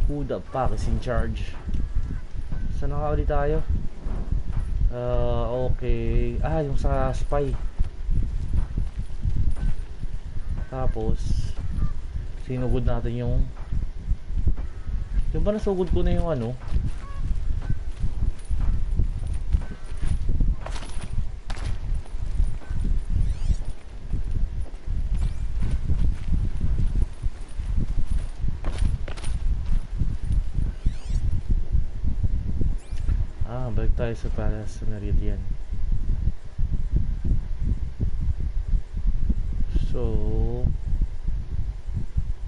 Who the fuck is in charge? Saan na ulit tayo? Okay. Yung sa spy. Tapos sinugod natin yung ba nasugod ko na yung ano? Balik tayo sa Palace sa Meridian. So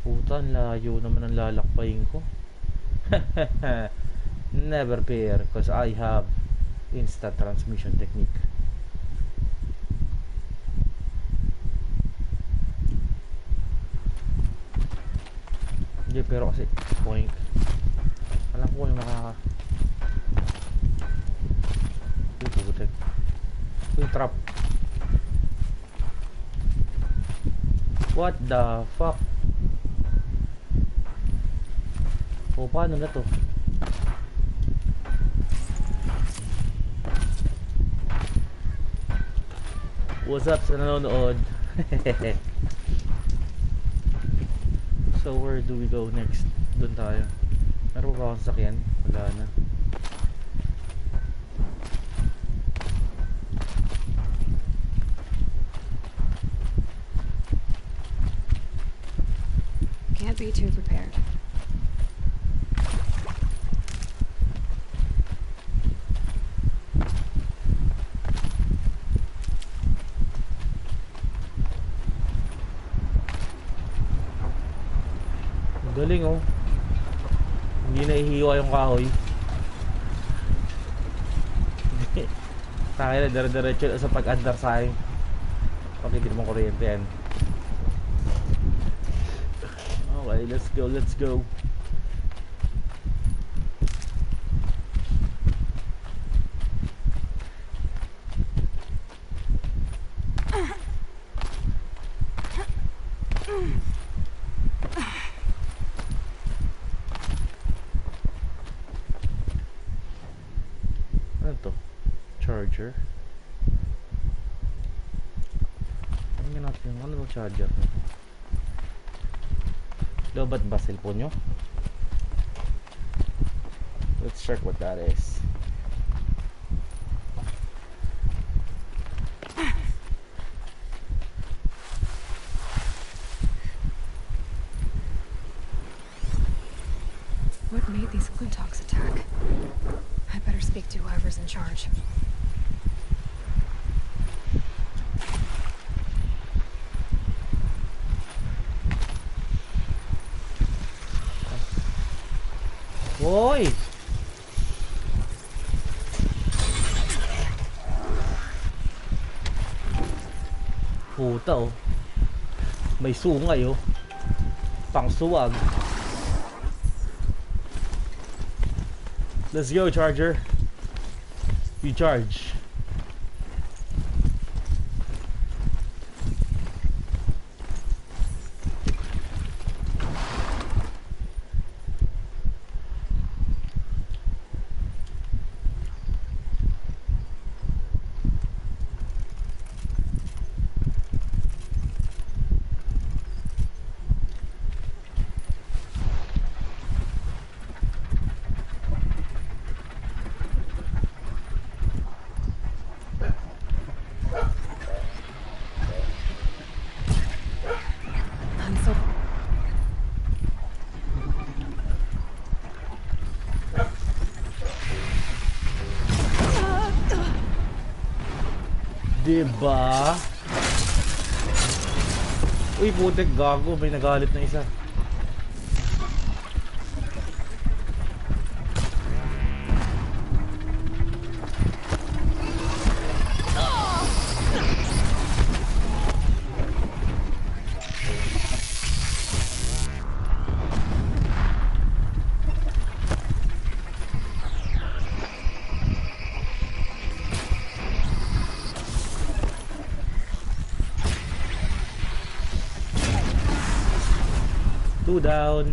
putan, layo naman ang lalakbayin ko. Never fear, cause I have instant transmission technique. Hindi, pero kasi point. Alam ko yung makaka putek. Yung trap. What the fuck? Paano na to? What's up sa nanonood? So where do we go next? Doon tayo. Meron ba akong sakyan? Wala na. Can't be too prepared. Galing oh. Hindi nahihiwa yung kahoy. Tayo na dire-diretso sa pag-andar sa akin. Okay, hindi naman kuryente yan. Okay, let's go, let's go. Ano to? Charger. Ano nga natin? Ano bang charger? Lobat ba cellphone nyo? Let's check what that is. What made these Clintox attack? I better speak to whoever's in charge. Hoy! Puta oh. May sungay oh. Pangsuwag. Let's go, Charger. You charge. Diba? Uy, putek, gago. May nagalit na isa. Two down.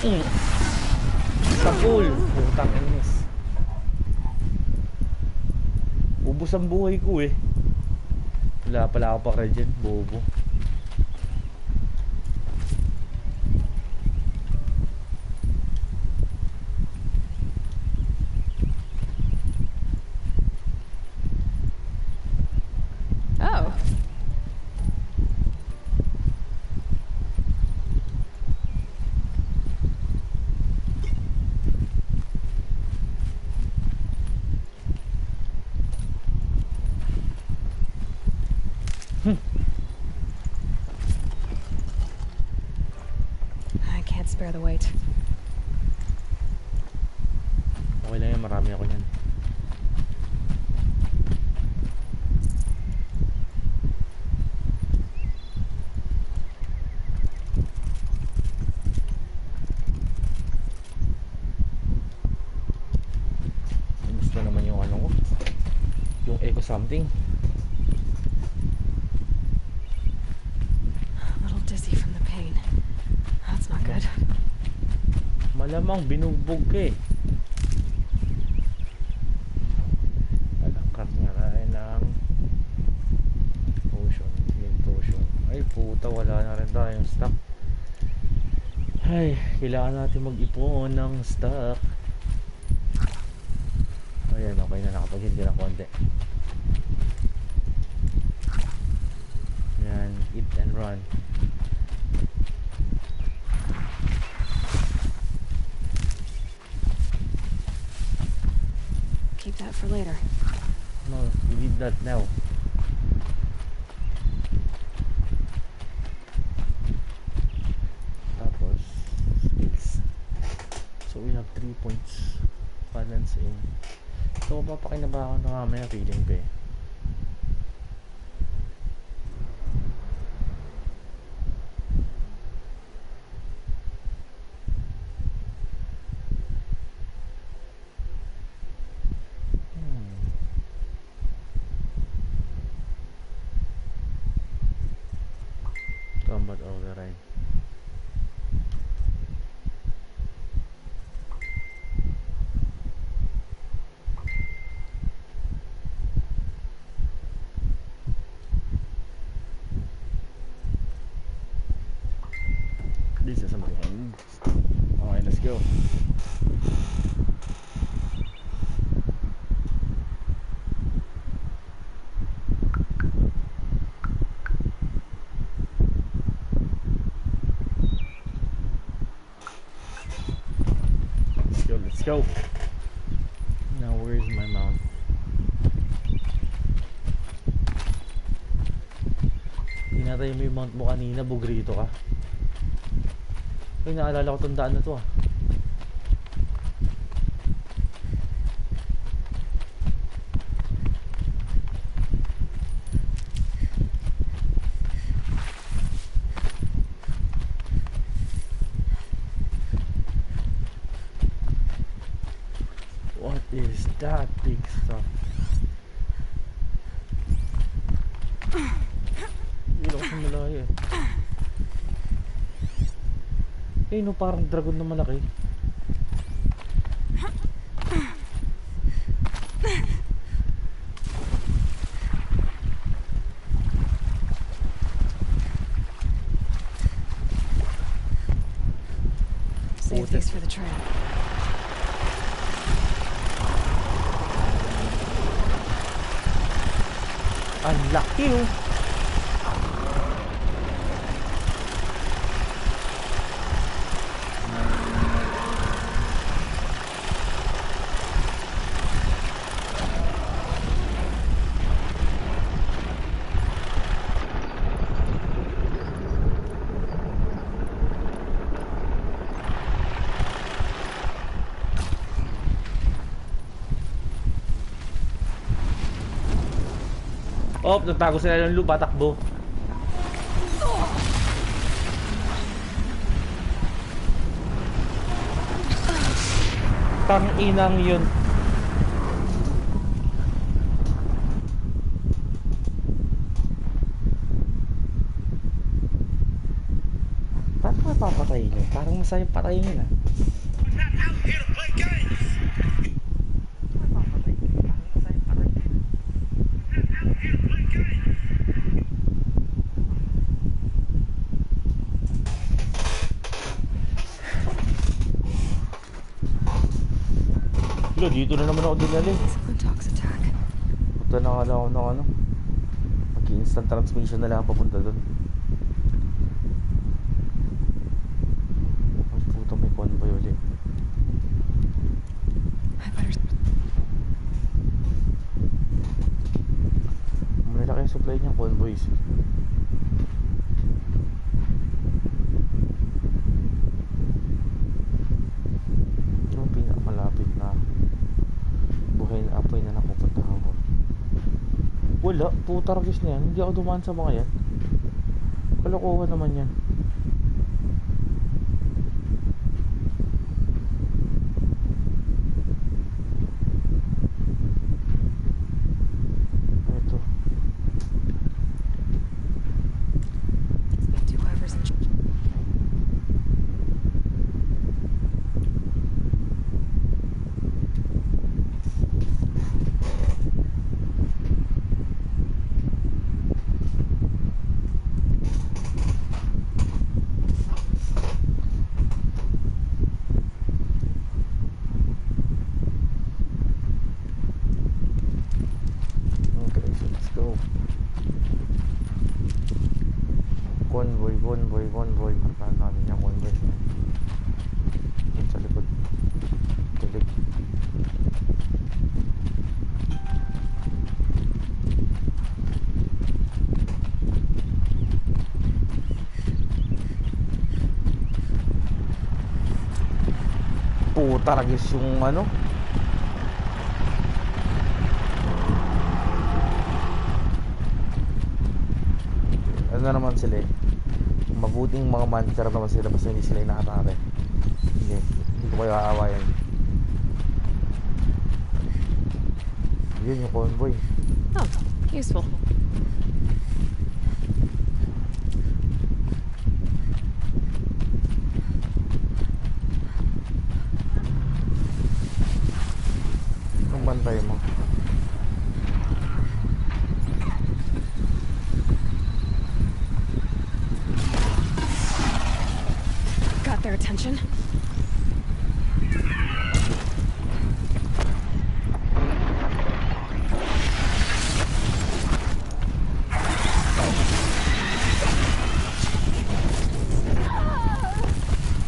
Mm. Sa pool. Putang inis. Ubus ang buhay ko eh. Wala pala ako pa dyan. Bobo. Oh. I can't spare the weight. Okay lang yan, marami ako yan. Gusto naman yung ano ko, yung eco something. A little dizzy from the pain. That's not good. Malamang binugbog ka eh. Alangkat nga rin ng potion, healing potion. Ay puta, wala na rin tayong stock. Ay, kailangan natin mag-ipon ng stock. Ayan, okay na, nakapag-heal ka ng konti. Ayan, eat and run. Keep that for later. No, we need that now. Tapos skills. So we have 3 points. Balance in. So papakinabahan na mamaya, feeling ko eh. Combat override. This is something. Alright, let's go. Let's go. Now where's my mount? Pinatay mo yung mount mo kanina, bugrito ka. Ay, naalala ko tong daan na to ah. What is that big stuff? Hindi lang kasi malayo eh. Eh no, parang dragon na malaki. Save these for the trail. Ang laki oh. Oh, nagtago sila ng lupa, takbo. Tang-inang yun. Ano papatayin nyo? Parang masaya patayin nyo na. Dito na naman ako dinali. Someone talks attack. Punta na nga lang ako ng ano, mag-instant transmission na lang papunta doon. Ay puta, may convoy ulit. I better. Malaki yung supply niyang convoys. Yung pinakamalapit na buhay na apoy na napupuntahan ko. Wala, putaragis na yan. Hindi ako dumaan sa mga yan. Kalokohan naman yan. Ito. Speak to whoever's in charge. Okay, so let's go. Convoy. Markahan natin yung convoy. Sa likod. Tilig. Putaragis yung ano. Ano naman sila eh, mabuting mga manager naman sila, basta hindi sila inaatake. Hindi ko kayo aawayan. Yun yung convoy. Oh, useful. Anong bantay mo? Got their attention.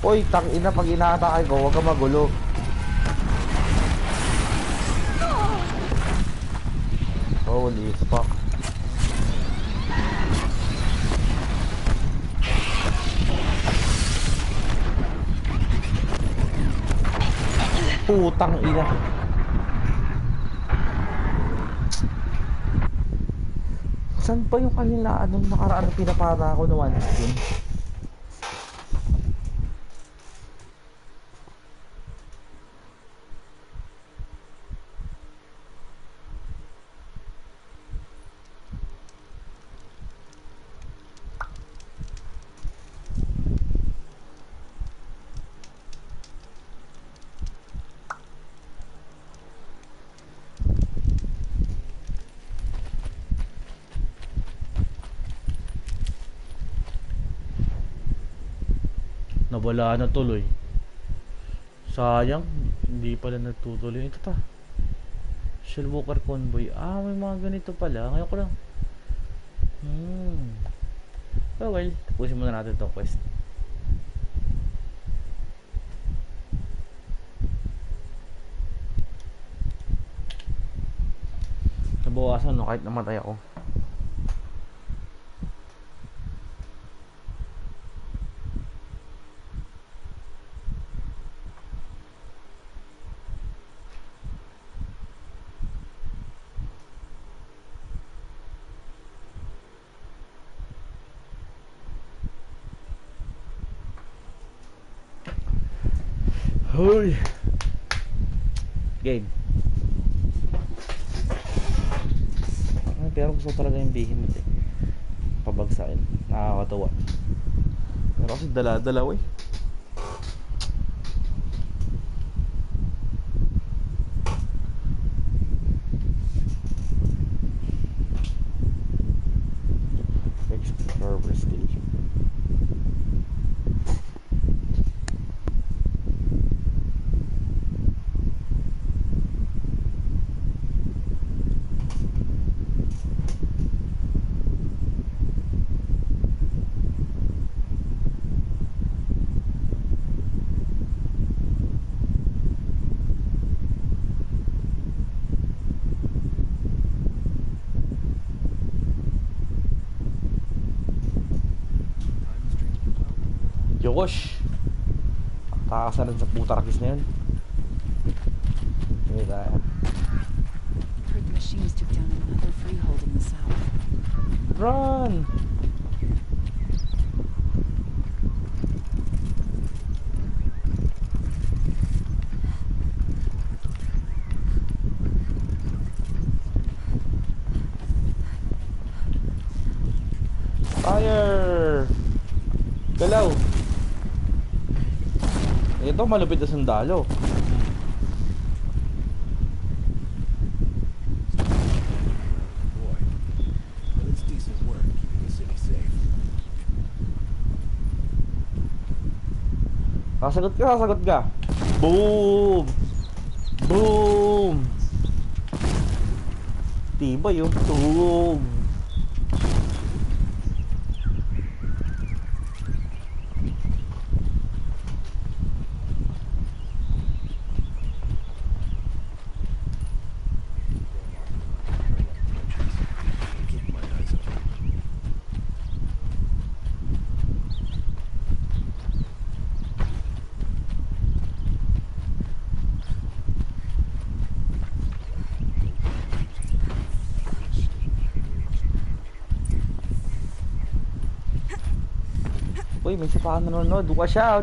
Hoy, tangina, pag inaatake ko, huwag ka magulo. Holy fuck. Putang ina. Saan pa yung kanila anong nakaraan na pinapata ako naman yun? Nawala na tuloy. Sayang, hindi pala natutuloy. Ito pa, Shell Walker Convoy. Ah, may mga ganito pala. Ngayon ko lang. Oh well, tapusin muna natin itong quest. Nabawasan no, kahit namatay ako. Hoy! Game. Ay, pero gusto talaga yung bihim eh. Pabagsakin. Nakakatawa. Pero kasi dala-dalaw eh. Service station. Yosh! Takas na rin sa putarkis na yun. Hindi tayo. Heard the machines took down another freehold in the south. Run! Fire! Galaw! Ito malupit na sundalo. Boy, well, it's decent work keeping the city safe. Sasagot ka, sasagot ka. Boom! Boom! Tibay yung tug. Keep my eyes open. Uy, may isa pa nanonood. Watch out!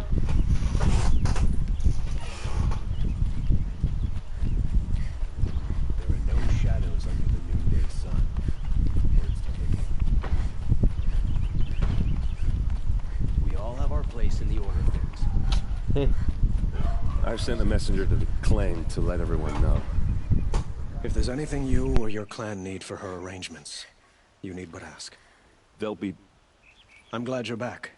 There are no shadows under the noonday sun. Words to take. We all have our place in the order of things. Hey, I've sent a messenger to the claim to let everyone know. If there's anything you or your clan need for her arrangements, you need but ask. They'll be... I'm glad you're back.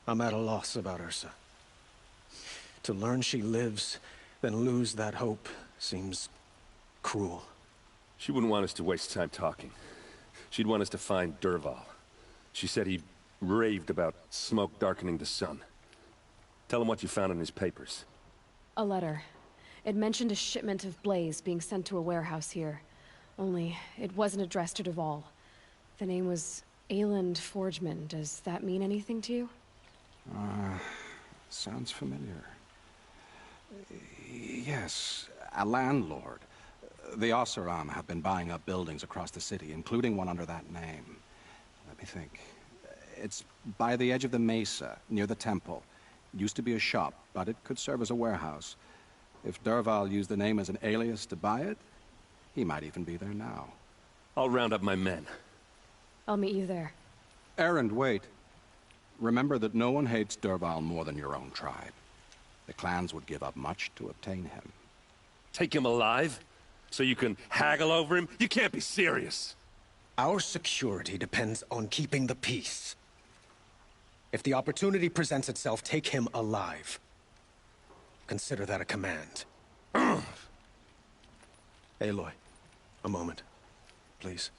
I'm at a loss about Ursa. To learn she lives, then lose that hope, seems cruel. She wouldn't want us to waste time talking. She'd want us to find Derval. She said he raved about smoke darkening the sun. Tell him what you found in his papers. A letter. It mentioned a shipment of blaze being sent to a warehouse here. Only, it wasn't addressed to Derval. The name was Ayland Forgeman. Does that mean anything to you? Sounds familiar. Yes, a landlord. The Oseram have been buying up buildings across the city, including one under that name. Let me think. It's by the edge of the mesa, near the temple. Used to be a shop, but it could serve as a warehouse. If Derval used the name as an alias to buy it, he might even be there now. I'll round up my men. I'll meet you there. Errand, wait. Remember that no one hates Derval more than your own tribe. The clans would give up much to obtain him. Take him alive? So you can haggle over him? You can't be serious! Our security depends on keeping the peace. If the opportunity presents itself, take him alive. Consider that a command. Aloy, a moment, please.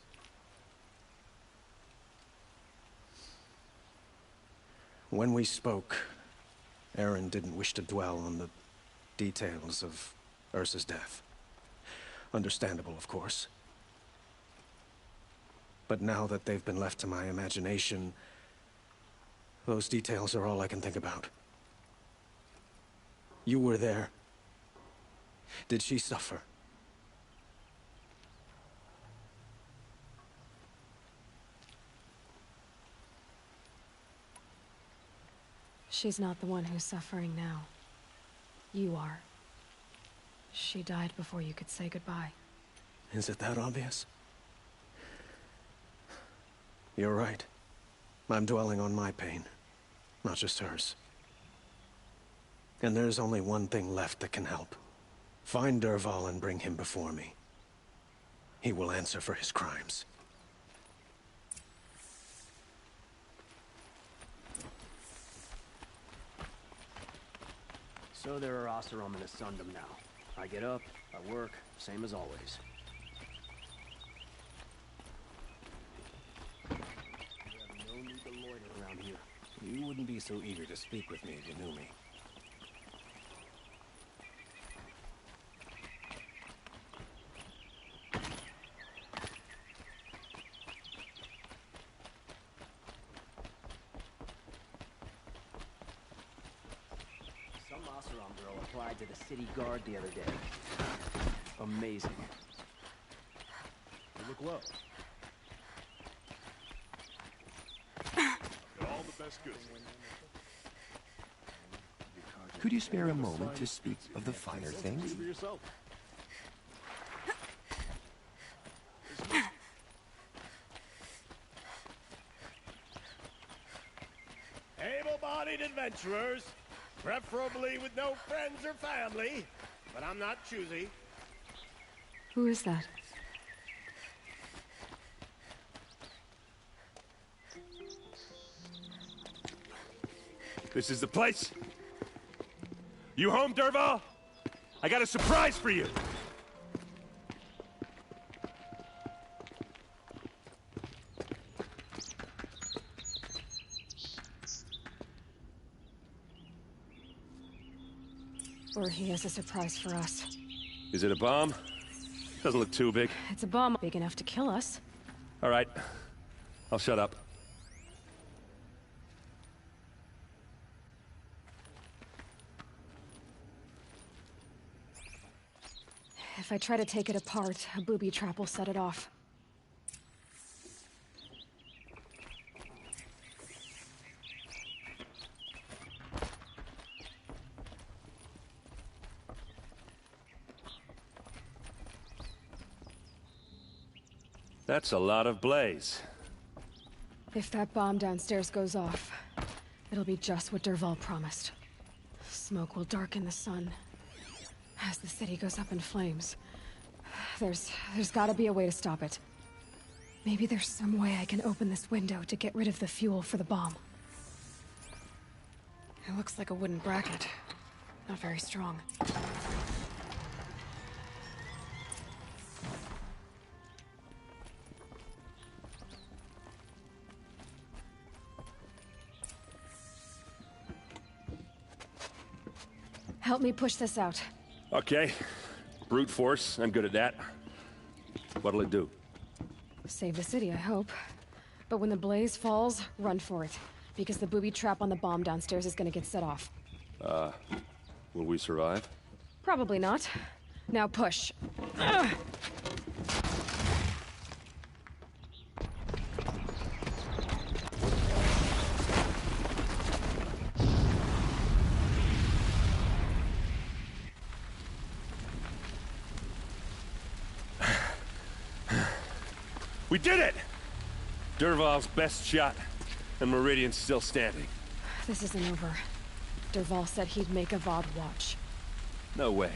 When we spoke, Aaron didn't wish to dwell on the details of Ursa's death. Understandable, of course. But now that they've been left to my imagination, those details are all I can think about. You were there. Did she suffer? She's not the one who's suffering now. You are. She died before you could say goodbye. Is it that obvious? You're right. I'm dwelling on my pain. not just hers. And there's only one thing left that can help. Find Dervahl and bring him before me. He will answer for his crimes. So there are Oseram in Sundom now. I get up, I work, same as always. I have no need to loiter around here. You wouldn't be so eager to speak with me if you knew me. Some Oseram girl applied to the city guard the other day. Amazing. You look well. All the best goods. Could you spare a moment to speak of the finer things? For yourself. Able-bodied adventurers, preferably with no friends or family, but I'm not choosy. Who is that? This is the place? You home, Dervahl? I got a surprise for you! Or he has a surprise for us. Is it a bomb? Doesn't look too big. It's a bomb big enough to kill us. All right. I'll shut up. If I try to take it apart, a booby trap will set it off. That's a lot of blaze. If that bomb downstairs goes off, it'll be just what Dervahl promised. Smoke will darken the sun as the city goes up in flames. There's gotta be a way to stop it. Maybe there's some way I can open this window to get rid of the fuel for the bomb. It looks like a wooden bracket. Not very strong. Help me push this out. Okay. Brute force, I'm good at that. What'll it do? Save the city, I hope. But when the blaze falls, run for it. Because the booby trap on the bomb downstairs is gonna get set off. Will we survive? Probably not. Now push. Ugh. We did it! Dervahl's best shot, and Meridian's still standing. This isn't over. Dervahl said he'd make a VOD watch. No way.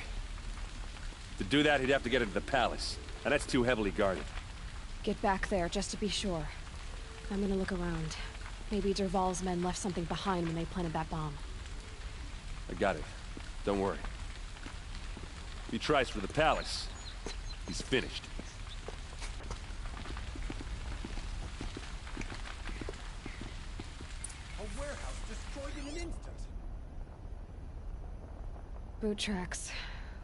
To do that, he'd have to get into the palace, and that's too heavily guarded. Get back there, just to be sure. I'm gonna look around. Maybe Dervahl's men left something behind when they planted that bomb. I got it. Don't worry. If he tries for the palace, he's finished. A warehouse destroyed in an instant. Boot tracks,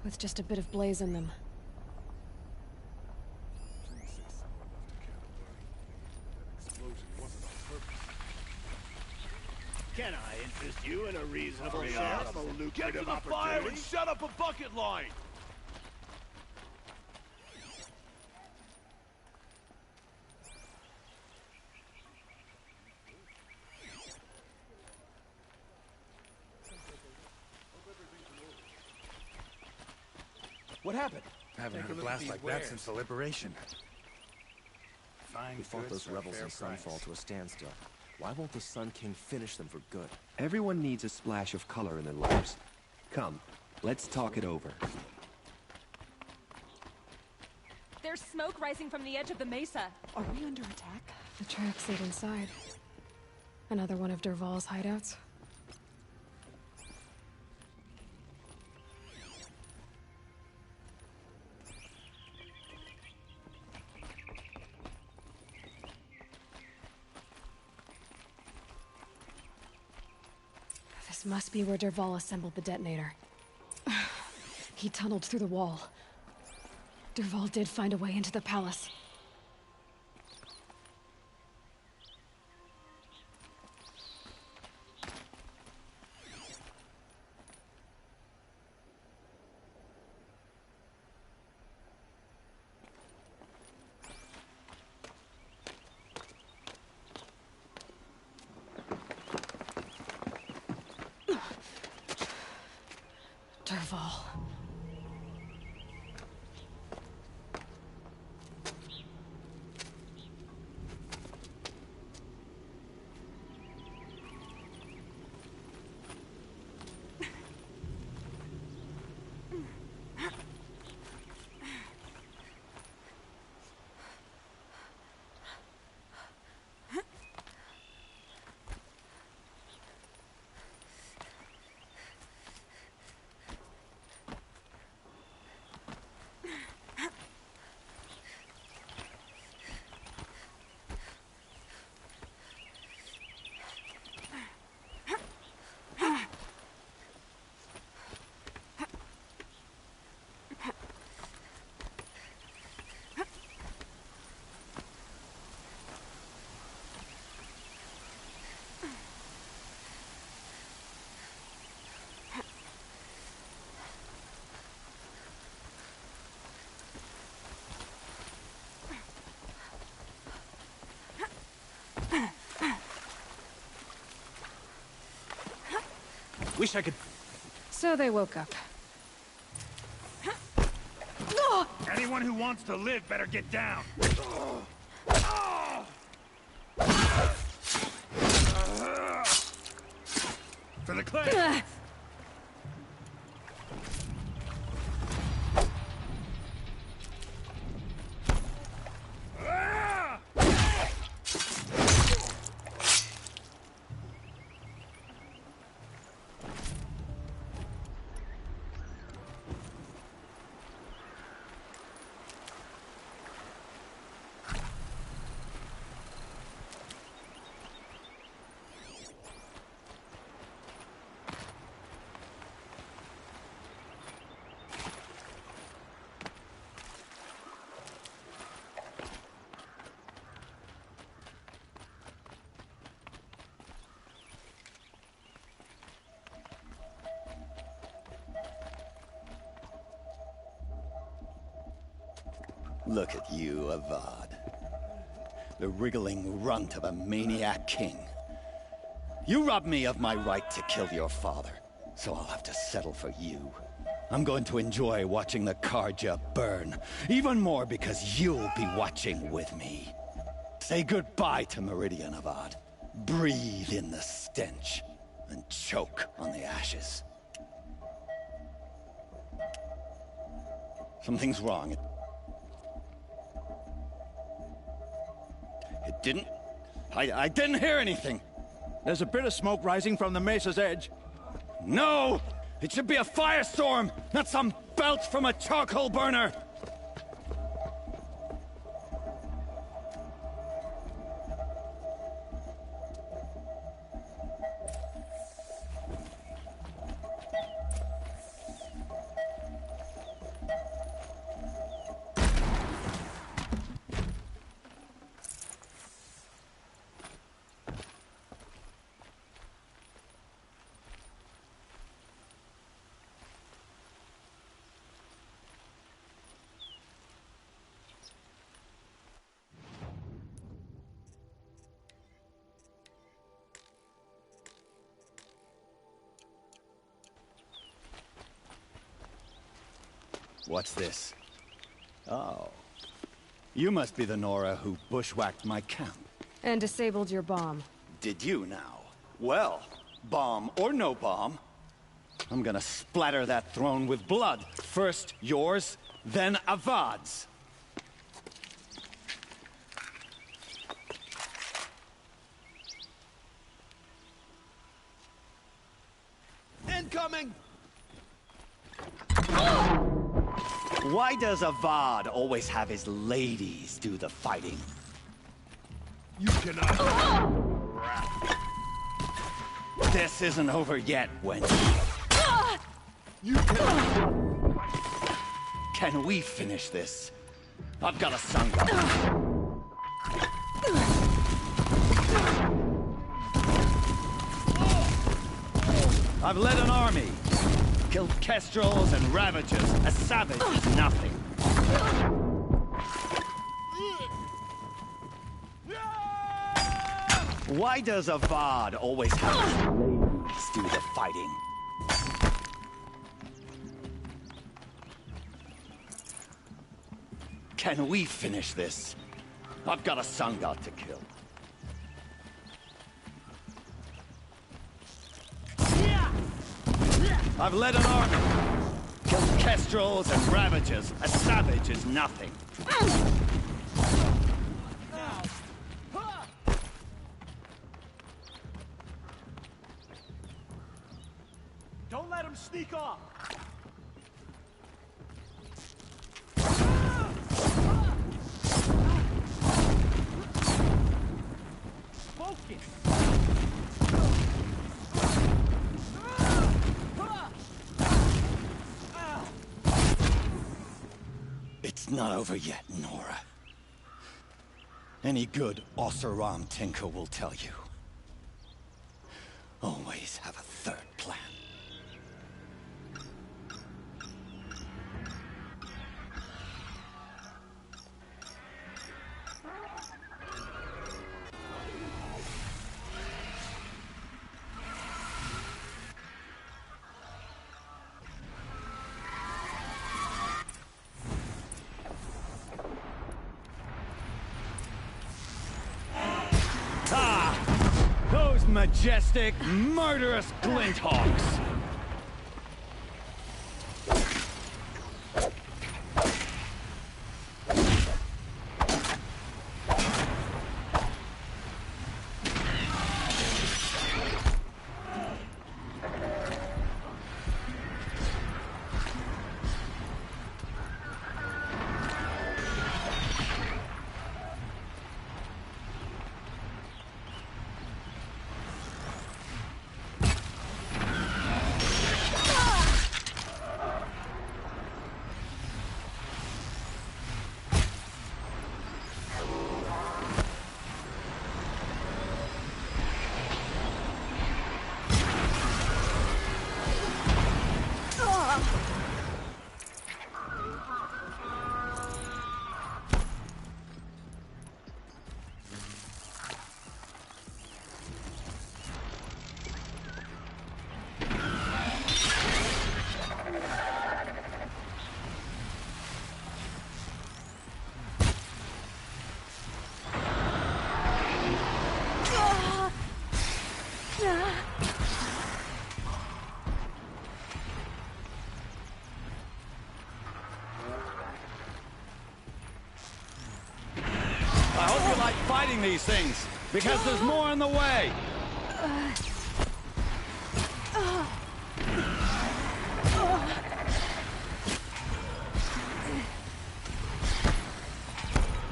with just a bit of blaze in them. Can I interest you in a reasonable share of a lucrative Get to the fire and shut up a bucket line! What happened? Haven't heard a blast like that since the liberation. We fought those rebels in Sunfall to a standstill. Why won't the Sun King finish them for good? Everyone needs a splash of color in their lives. Come, let's talk it over. There's smoke rising from the edge of the mesa. Are we under attack? The tracks lead inside. Another one of Dervahl's hideouts? This must be where Dervahl assembled the detonator. He tunneled through the wall. Dervahl did find a way into the palace. Dervahl. Wish I could... So they woke up. Anyone who wants to live better get down. For the clay. Look at you, Avad. The wriggling runt of a maniac king. You robbed me of my right to kill your father, so I'll have to settle for you. I'm going to enjoy watching the Karja burn, even more because you'll be watching with me. Say goodbye to Meridian, Avad. Breathe in the stench, and choke on the ashes. Something's wrong. It didn't... I didn't hear anything. There's a bit of smoke rising from the mesa's edge. No! It should be a firestorm, not some belch from a charcoal burner! What's this? Oh. You must be the Nora who bushwhacked my camp. And disabled your bomb. Did you now? Well, bomb or no bomb, I'm gonna splatter that throne with blood. First yours, then Avad's. Incoming! Why does Avad always have his ladies do the fighting? You cannot. This isn't over yet, Wendy. You cannot. Can we finish this? I've got a sangha. I've led an army. Killed kestrels and ravagers. A savage is nothing. Why does Avad always have his ladies do the fighting? Can we finish this? I've got a sangha to kill. I've led an army. Killed kestrels and ravagers. A savage is nothing. Don't let him sneak off. Focus. It's not over yet, Nora. Any good Oseram tinker will tell you. Always have a third plan. Those majestic, murderous glinthawks! I hope you like fighting these things, because there's more in the way.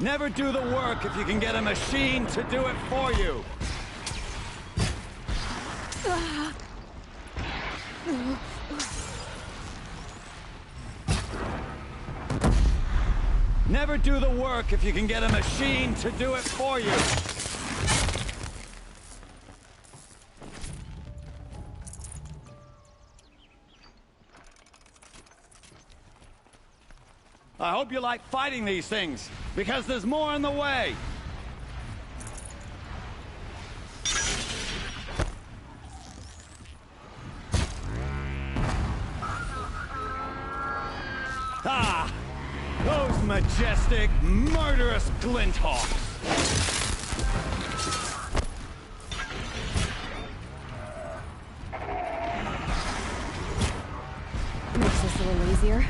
Never do the work if you can get a machine to do it for you. Never do the work if you can get a machine to do it for you. I hope you like fighting these things, because there's more in the way. Ah! Those majestic, murderous glinthawks! little lazier.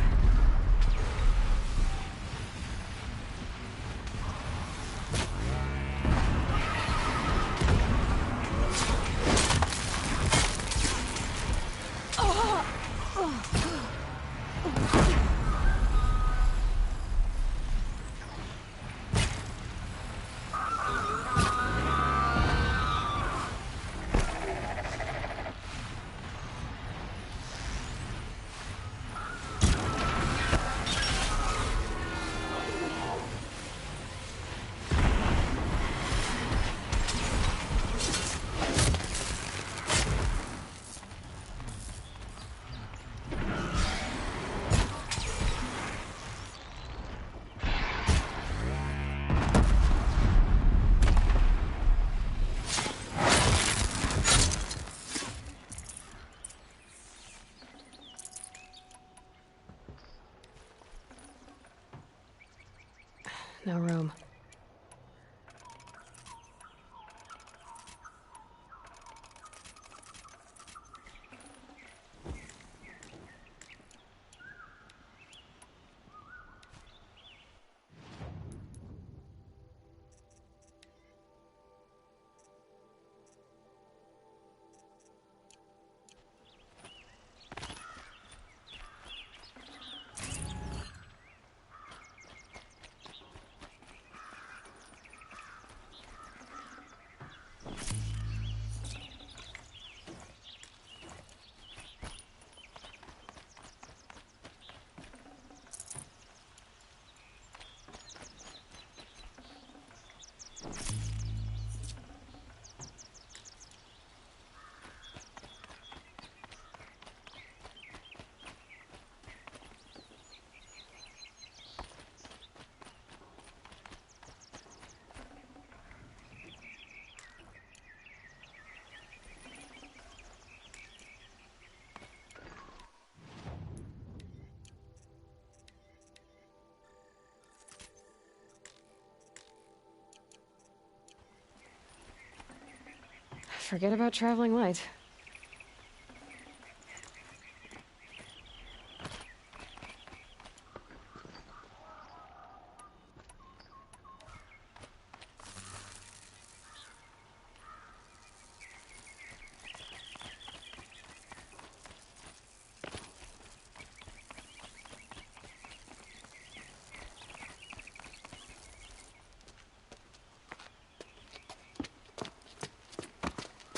No room. Forget about traveling light.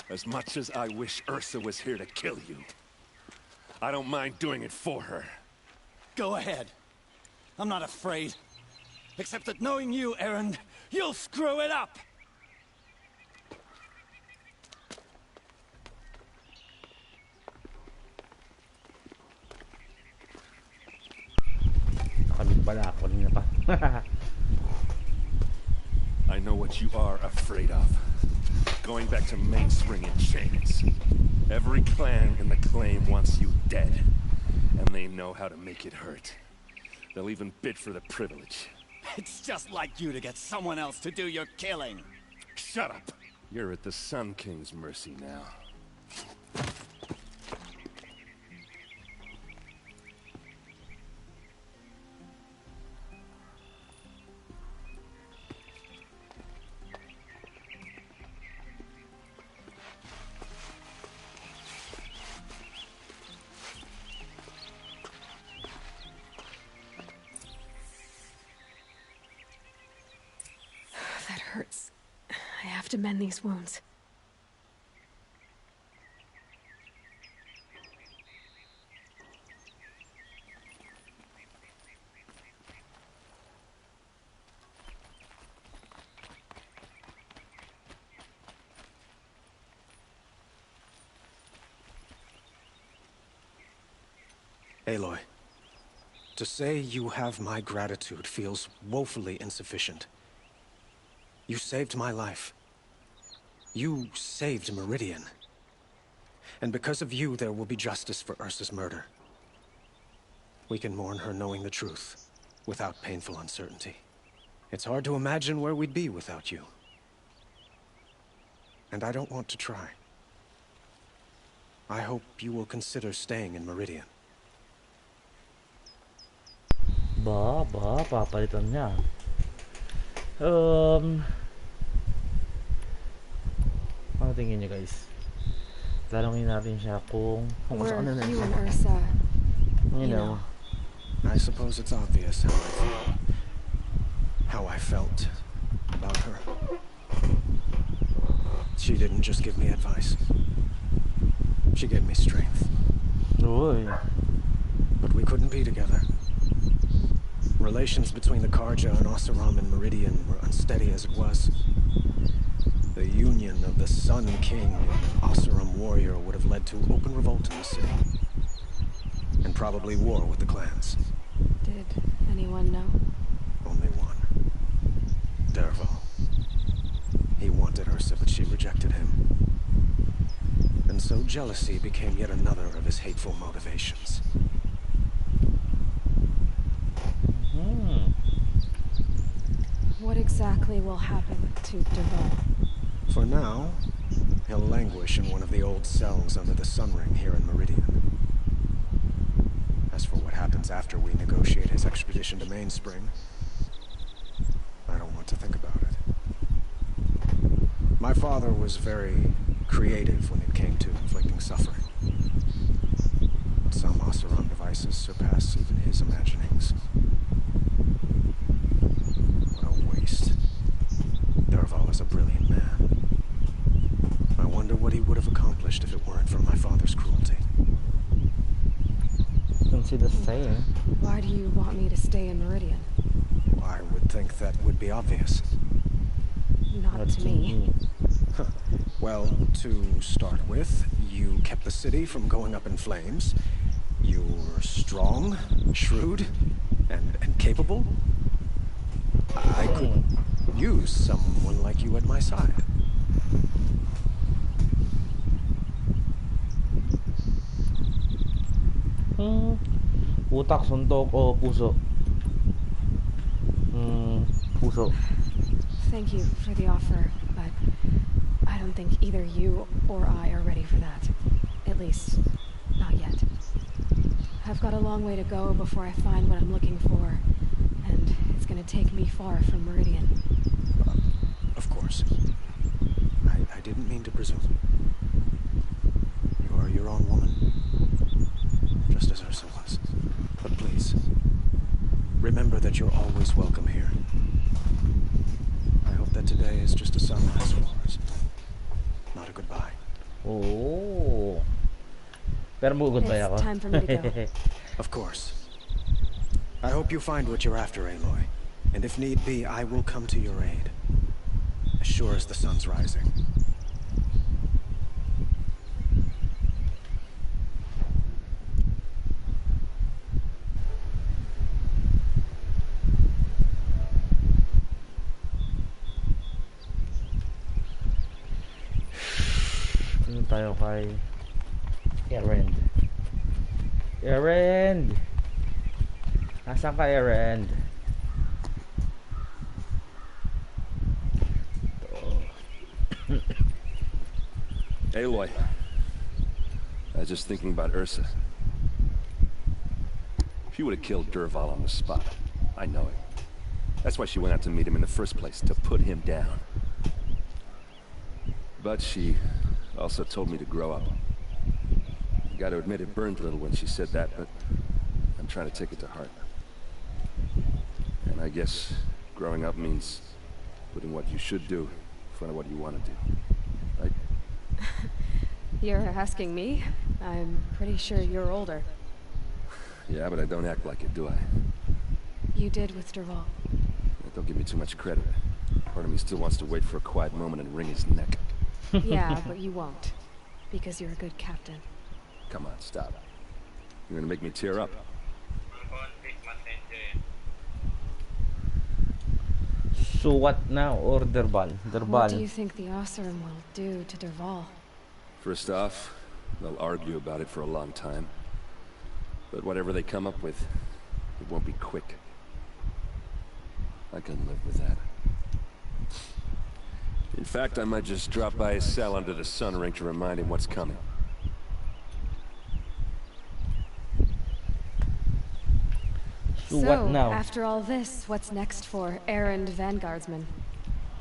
As much as I wish Ursa was here to kill you, I don't mind doing it for her. Go ahead. I'm not afraid. Except that knowing you, Erend, you'll screw it up! Nakamit pala ako rin na pa. I know what you are afraid of. Going back to Mainspring in chains. Every clan in the claim wants you dead. And they know how to make it hurt. They'll even bid for the privilege. It's just like you to get someone else to do your killing. Shut up! You're at the Sun King's mercy now. That hurts. I have to mend these wounds. Aloy, to say you have my gratitude feels woefully insufficient. You saved my life. You saved Meridian. And because of you, there will be justice for Ursa's murder. We can mourn her knowing the truth, without painful uncertainty. It's hard to imagine where we'd be without you. And I don't want to try. I hope you will consider staying in Meridian. Papalitan niya. Ano tingin niyo guys? Talangin natin siya kung Were saan na you and Ursa, you know. I suppose it's obvious how I feel. How I felt about her. She didn't just give me advice. She gave me strength. Uy. But we couldn't be together. Relations between the Karja and Oseram and Meridian were unsteady as it was. The union of the Sun King and Oseram warrior would have led to open revolt in the city. And probably war with the clans. Did anyone know? Only one. Dervahl. He wanted Ursa, but she rejected him. And so jealousy became yet another of his hateful motivations. What exactly will happen to Dervahl? For now, he'll languish in one of the old cells under the Sun Ring here in Meridian. As for what happens after we negotiate his expedition to Mainspring, I don't want to think about it. My father was very creative when it came to inflicting suffering. But some Oseram devices surpass even his imaginings. What a waste. Dervahl is a brilliant man. I wonder what he would have accomplished if it weren't for my father's cruelty. See the same. Why do you want me to stay in Meridian? I would think that would be obvious. Not to me. Well, to start with, you kept the city from going up in flames. You were strong, shrewd, and capable. I could use someone like you at my side. Utak, suntok, o puso? Puso. Thank you for the offer, but I don't think either you or I are ready for that. At least, not yet. I've got a long way to go before I find what I'm looking for, and it's gonna take me far from Meridian. Of course. I didn't mean to presume. You are your own woman. Just as Ursa was. But please, remember that you're always welcome here. I hope that today is just a sunrise for us. Not a goodbye. Oh. Pero mag-goodbye ako. It's time for me to go. Of course. I hope you find what you're after, Aloy. And if need be, I will come to your aid. As sure as the sun's rising. Tayo kay Erend. Nasaan ka, Erend? Aloy, I was just thinking about Ursa. She would have killed Dervahl on the spot. I know it. That's why she went out to meet him in the first place, to put him down. But she also told me to grow up. I gotta admit it burned a little when she said that, but I'm trying to take it to heart. And I guess growing up means putting what you should do in front of what you want to do. Right? You're asking me? I'm pretty sure you're older. Yeah, but I don't act like it, do I? You did with Dervahl. Don't give me too much credit. Part of me still wants to wait for a quiet moment and wring his neck. Yeah, but you won't. Because you're a good captain. Come on, stop. You're gonna make me tear up. So what now, or Dervahl? What do you think the Oseram will do to Dervahl? First off, they'll argue about it for a long time. But whatever they come up with, it won't be quick. I can live with that. In fact, I might just drop by his cell under the Sun Ring to remind him what's coming. So what now? After all this, what's next for errand vanguardsman?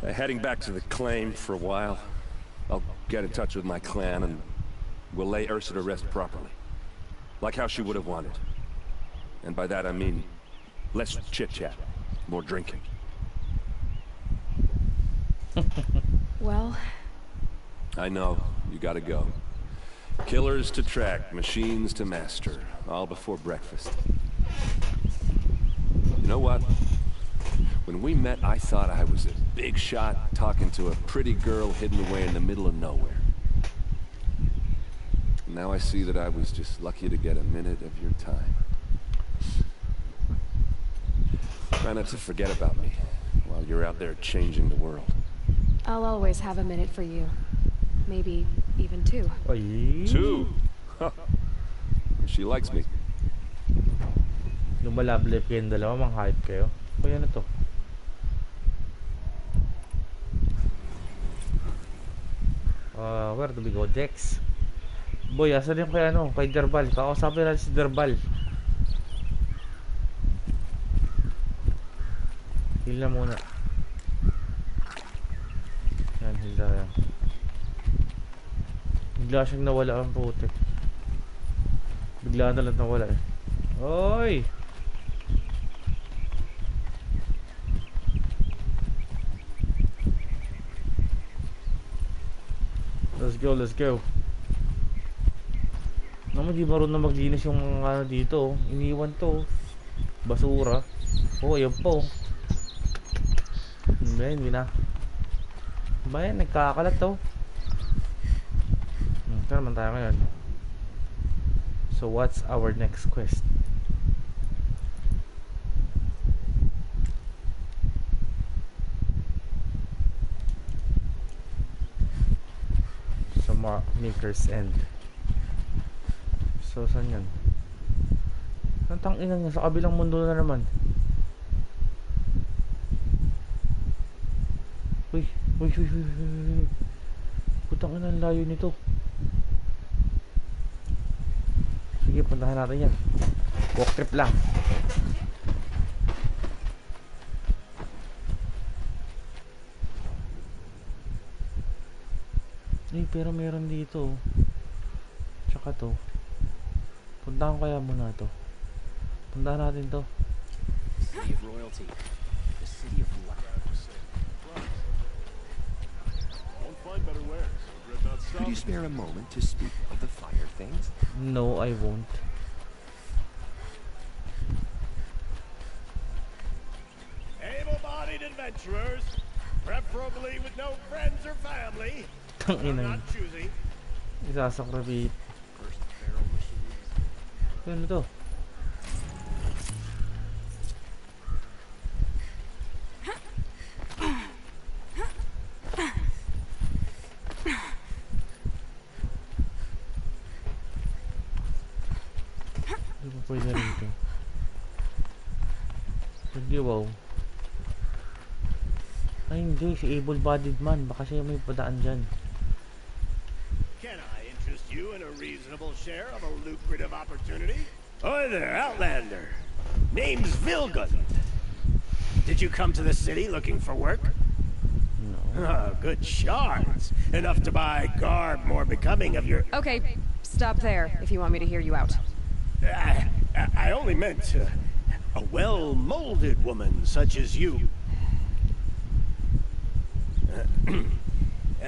Heading back to the claim for a while. I'll get in touch with my clan and we'll lay Ursa to rest properly. Like how she would have wanted. And by that I mean less chit-chat, more drinking. Well... I know, you gotta go. Killers to track, machines to master, all before breakfast. You know what? When we met, I thought I was a big shot talking to a pretty girl hidden away in the middle of nowhere. Now I see that I was just lucky to get a minute of your time. Try not to forget about me while you're out there changing the world. I'll always have a minute for you. Maybe even 2. Ay. 2? She likes me. Lumalablip kayong dalawa, mang-hype kayo. Kaya na to. Where do we go? Dex. Boy, asan yung kay ano? Kay Derbal. Kakausapin natin si Derbal. Heal na muna. Yan, heal na yan. Bigla siyang nawala ang putik. Bigla na lang nawala eh. Oy! Let's go, let's go. Naman di marunong maglinis yung mga ano dito. Iniwan to. Basura. Oh, ayan po. Hindi na. Ba yan, nagkakalat to. Ito naman tayo ngayon. So what's our next quest? So Maker's End. So saan yan? Ang tangina niya, sa kabilang mundo na naman. Uy. Putang ina, ang layo nito. Sige, puntahan natin yan. Walk trip lang. Pero meron dito. Tsaka to. Puntahan kaya muna to. Puntahan natin to. City of royalty. The city of luck. Won't find better wares. Could you spare a moment to speak of the fire things? No, I won't. Able-bodied adventurers, preferably with no friends or family. I'm not choosy. Isasakribi. Ano to? Hindi pa pwede rito. Hindi, wow. Ay hindi, si able-bodied man. Baka siya may padaan dyan. Can I interest you in a reasonable share of a lucrative opportunity? Hi there, Outlander. Name's Vilgun. Did you come to the city looking for work? No. Oh, good shards. Enough to buy garb more becoming of your... Okay, stop there if you want me to hear you out. I only meant a well-molded woman such as you.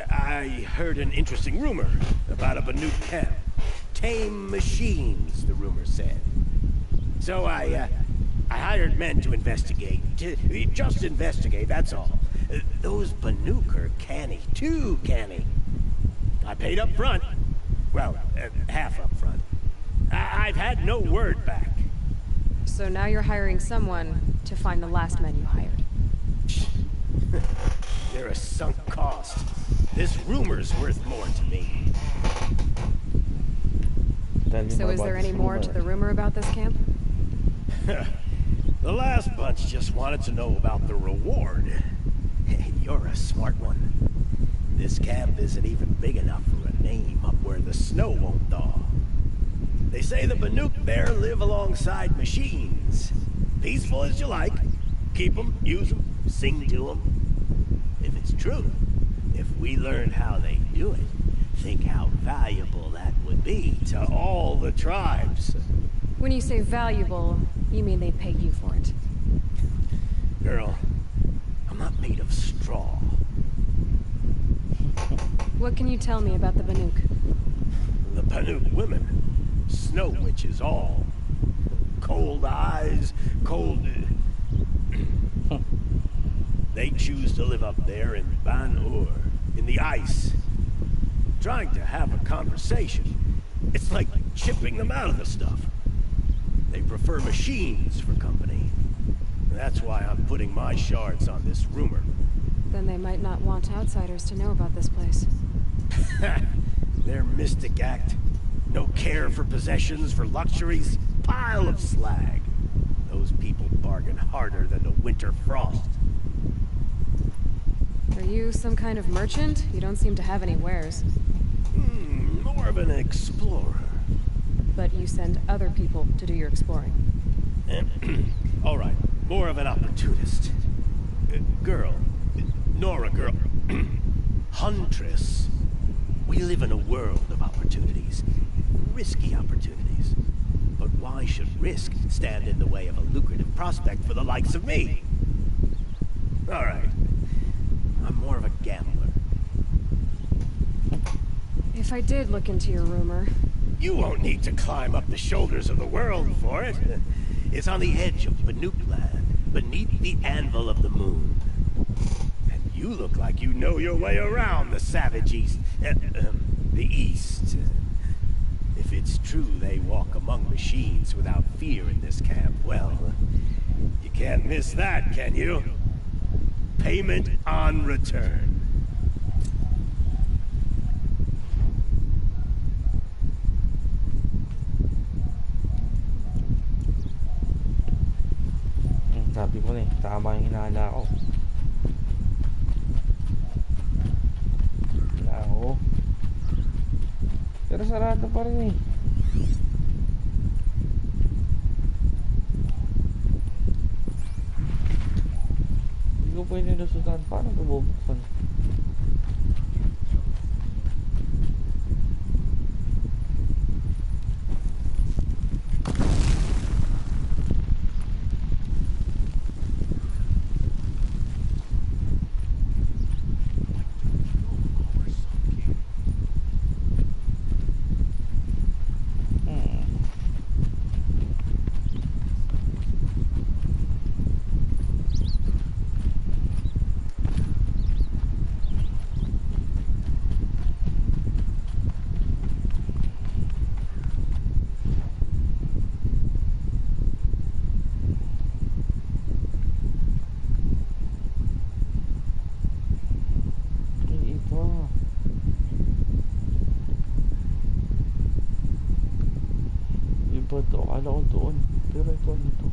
I heard an interesting rumor about a Banuk camp. Tame machines, the rumor said. So I hired men to investigate. Just investigate, that's all. Those Banuk are canny, too canny. I paid up front. Well, half up front. I've had no word back. So now you're hiring someone to find the last men you hired. They're a sunk cost. This rumor's worth more to me. So is there any more to the rumor about this camp? The last bunch just wanted to know about the reward. Hey, you're a smart one. This camp isn't even big enough for a name up where the snow won't thaw. They say the Banuk there live alongside machines. Peaceful as you like. Keep them, use them, sing to them. If it's true, if we learned how they do it, think how valuable that would be to all the tribes. When you say valuable, you mean they'd pay you for it. Girl, I'm not made of straw. What can you tell me about the Banuk? The Banuk women, snow witches all. Cold eyes, cold... They choose to live up there in Ban-Ur, in the ice. Trying to have a conversation. It's like chipping them out of the stuff. They prefer machines for company. That's why I'm putting my shards on this rumor. Then they might not want outsiders to know about this place. Their mystic act. No care for possessions, for luxuries. Pile of slag. Those people bargain harder than the winter frost. Are you some kind of merchant? You don't seem to have any wares. More of an explorer. But you send other people to do your exploring. All right, more of an opportunist. Girl. Nora girl. Huntress. We live in a world of opportunities. Risky opportunities. But why should risk stand in the way of a lucrative prospect for the likes of me? All right. I'm more of a gambler. If I did look into your rumor... You won't need to climb up the shoulders of the world for it. It's on the edge of Banuk land, beneath the anvil of the moon. And you look like you know your way around the savage east. The east. If it's true they walk among machines without fear in this camp, well, you can't miss that, can you? Payment on return. Sabi ko na eh, tama yung hinala ko. Wala ako. Pero sarado pa rin eh. Hindi ko pwede nasutan. Paano ito bubuksan? Iba to, akala ko doon. Pero ito ano to?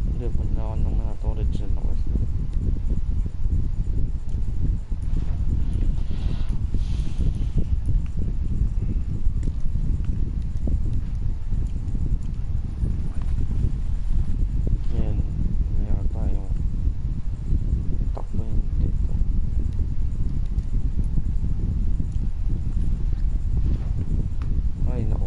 Hindi, punta ako ng mga storage na kasi. Yan, mayroon tayo. Takbo yun dito. Ay naku,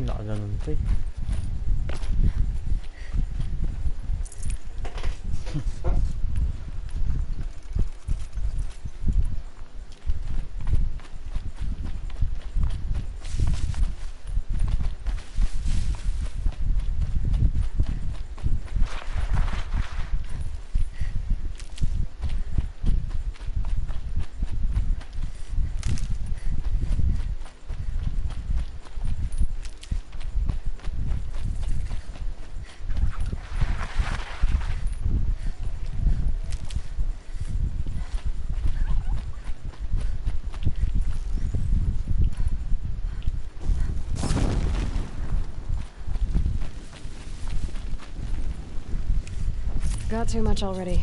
nakaganon pa eh. Got too much already.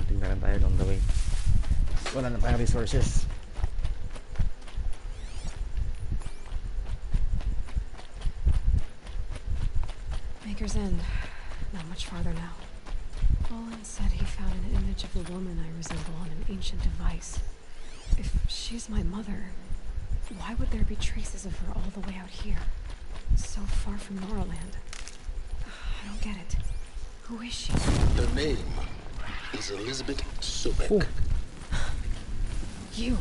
Tingnan tayo along the way. Wala na tayong resources. Maker's End. Not much farther now. Olin said he found an image of the woman I resemble on an ancient device. If she's my mother, why would there be traces of her all the way out here? So far from Noraland. I don't get it. Who is she? Her name is Elizabeth Sobek. You.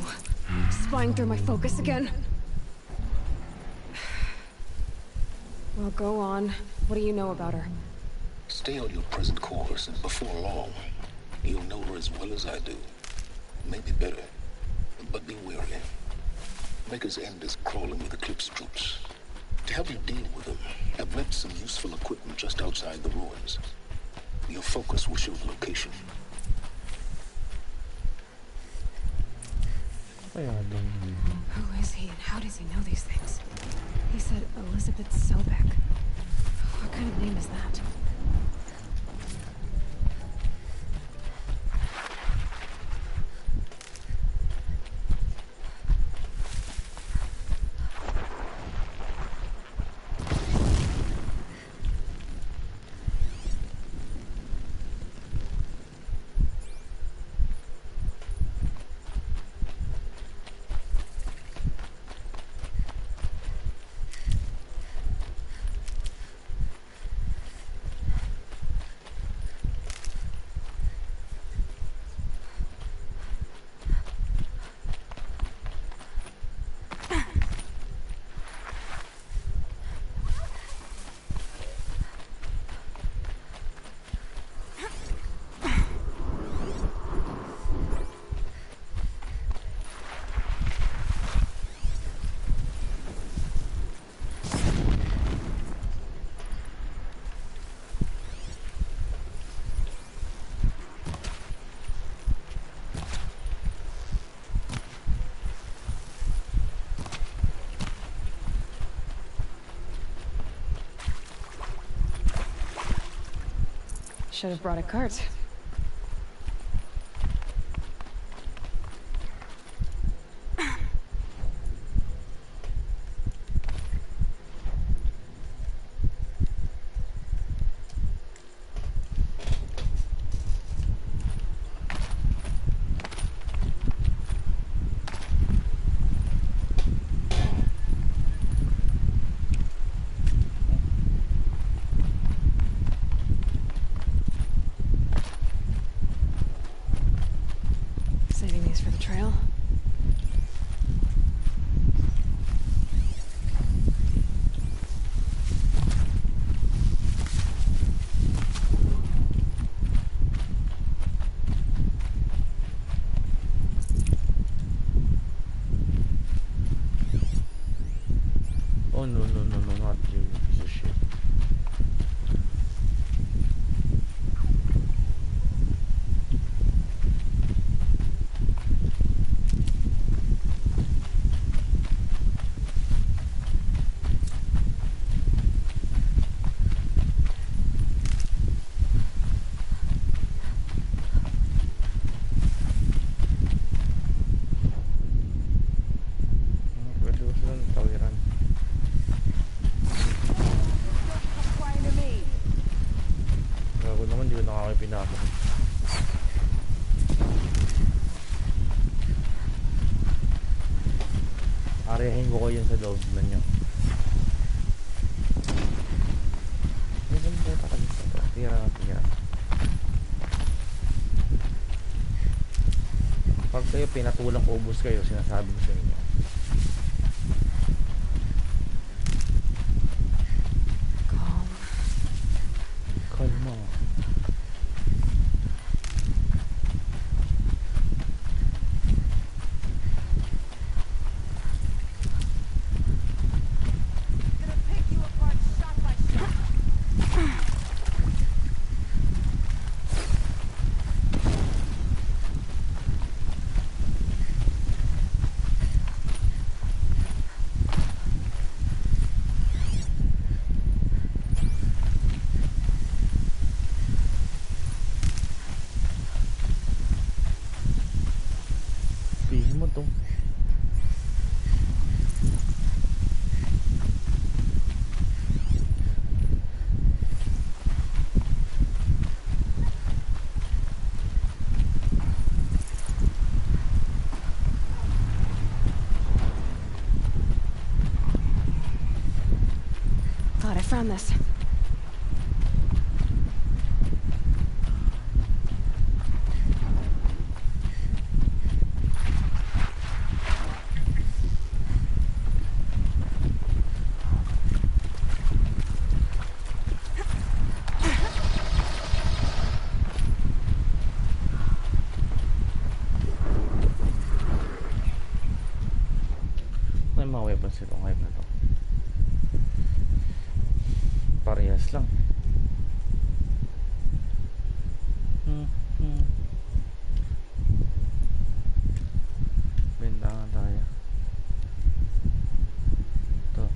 Spying through my focus again? Well, go on. What do you know about her? Stay on your present course, and before long, you'll know her as well as I do. Maybe better, but be wary. Maker's End is crawling with Eclipse troops. To help you deal with them, I've left some useful equipment just outside the ruins. Your focus will show the location. Who is he and how does he know these things? He said Elizabeth Sobek. What kind of name is that? Should have brought a cart. parehin ko kayo sa loob na nyo. Ganun po talaga ito. Tira. Pag kayo pinatulang ubos kayo, sinasabi ko sa inyo. Kalma. Pihin mo to. Thought I found this. May mga weapons ito ngayon na to. Parehas lang. Benta tayo. Ito.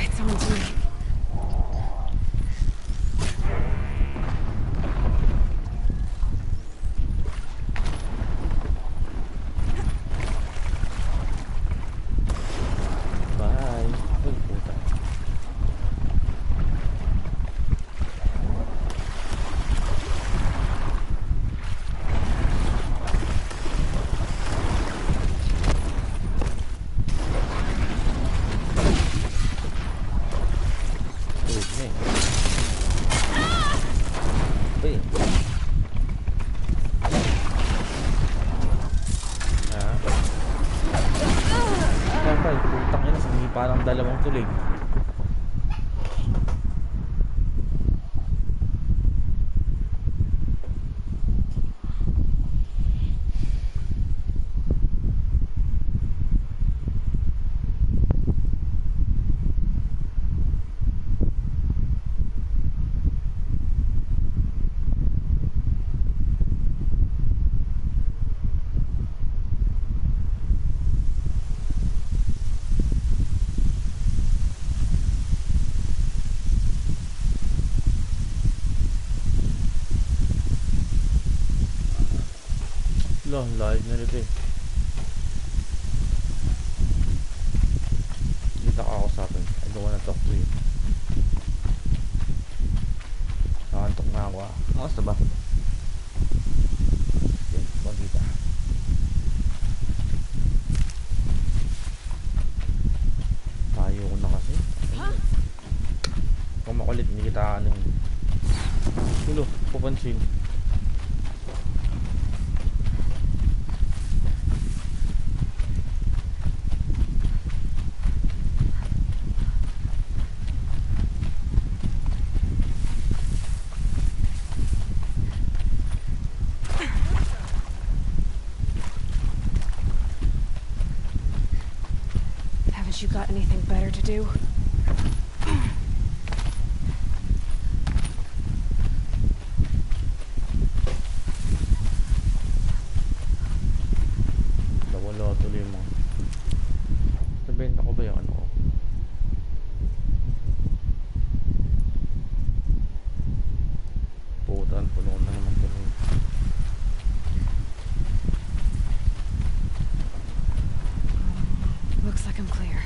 It's on to me. Bye. Uy, puta. Parang dalawang tulig. Wala, live na nito eh. Dito ka ako sa akin. I don't wanna talk to you. Nakantok na ako ah. Akas na ba? Okay, magkita. Tayo ko na kasi. Kung makulit, hindi kita ano. Tulo, pupansin. Haven't you got anything better to do? Wala tuloy mo. Nabenta ko ba yung ano ko? Putan, puno na naman tuloy. Looks like I'm clear.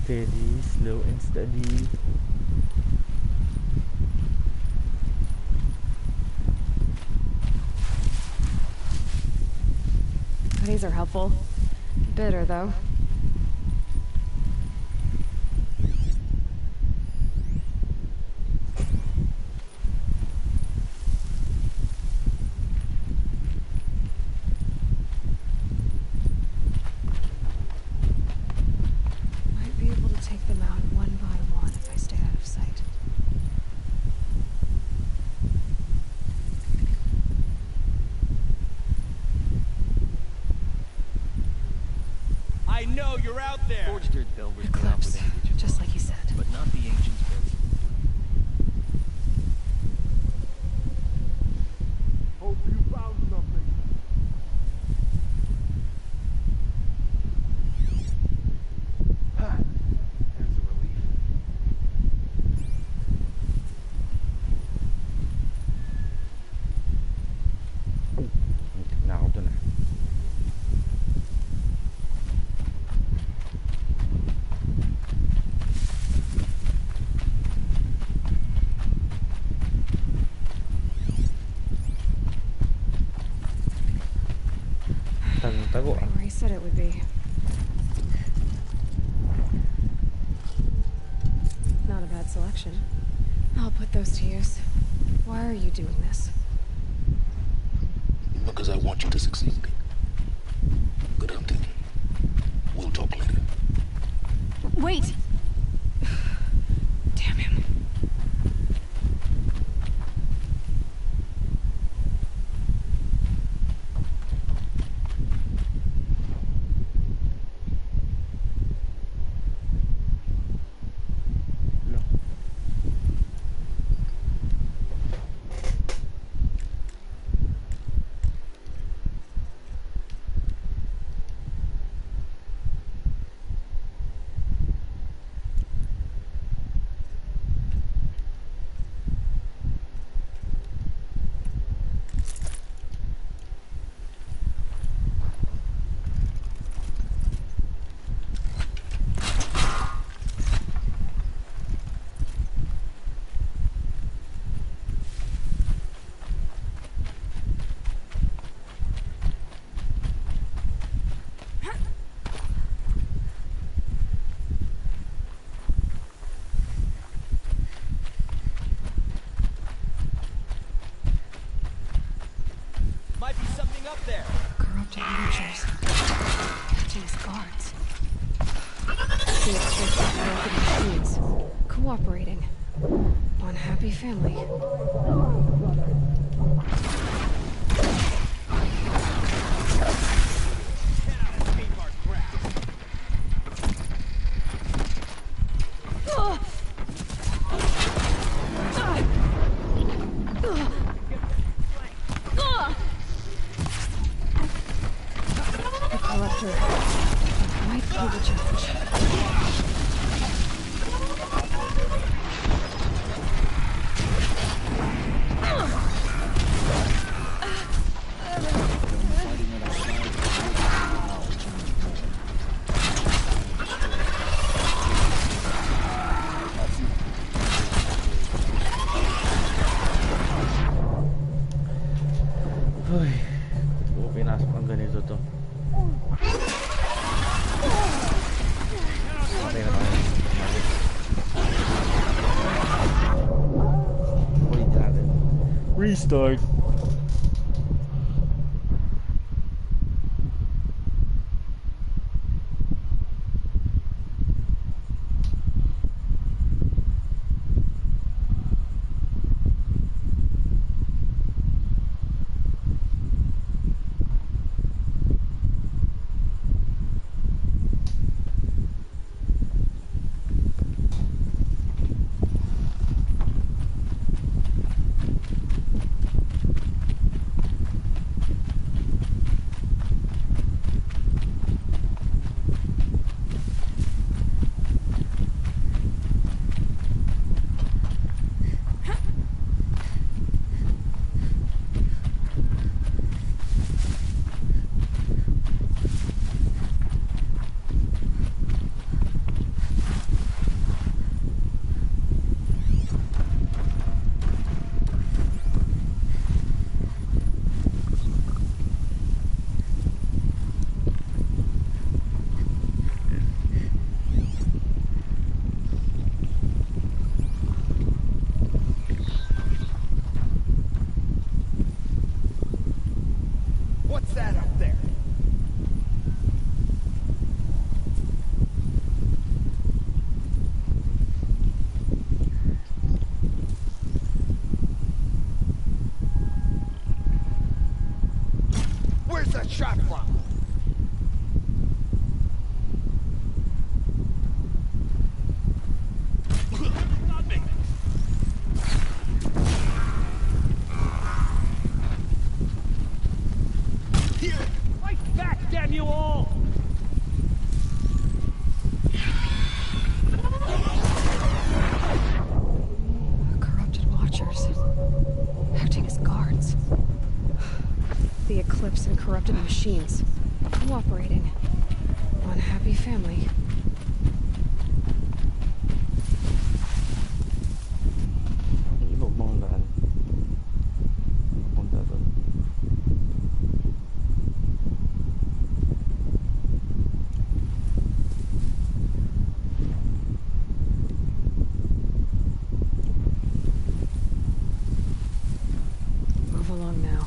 Steady, slow and steady. These are helpful. Bitter, though. Might be able to take them out one by one if I stay out of sight. I know you're out there! Forged dirt builders Eclipse, just like you said. but not the ancients built. Hope you found something. There's a relief. Muntik na ako dun ah. Tago ah. Where he said it would be. good selection. I'll put those to use. Why are you doing this? Because I want you to succeed. Good hunting. We'll talk later. Wait! Damn him. Might be something up there. Corrupted creatures. Acting as guards. The extraction of corrupted machines. Cooperating. One happy family. Uy, kung pinasok ang ganito to. Okay na tayo. Wait natin. Restart. What's that up there? Where's that shot from? Fight back, damn you all! Corrupted watchers. Acting as guards. The Eclipse and corrupted machines. Cooperating. One happy family. Ibang bang daan. Punta doon. move along now.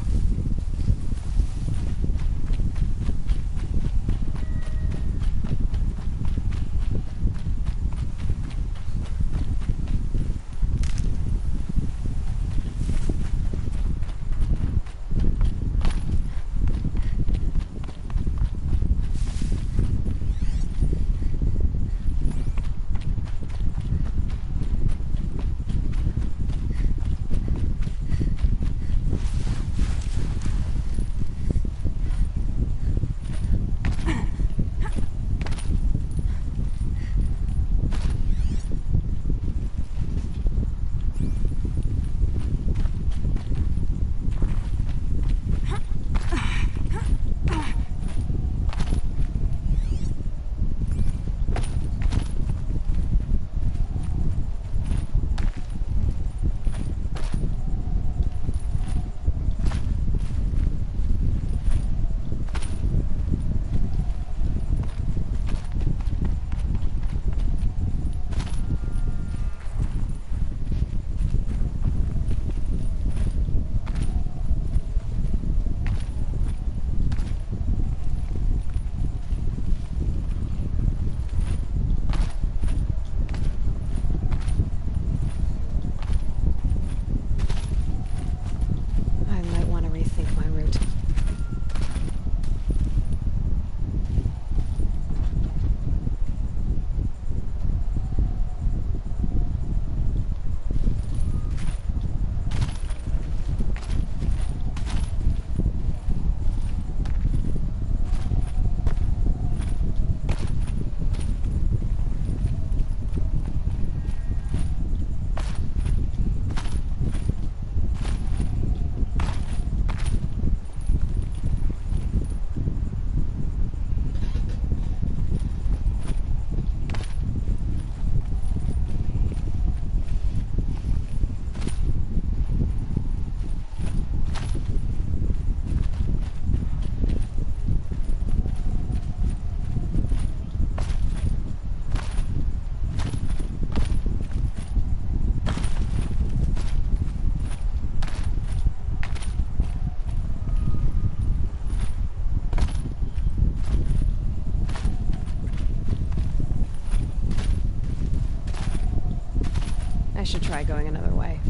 I should try going another way.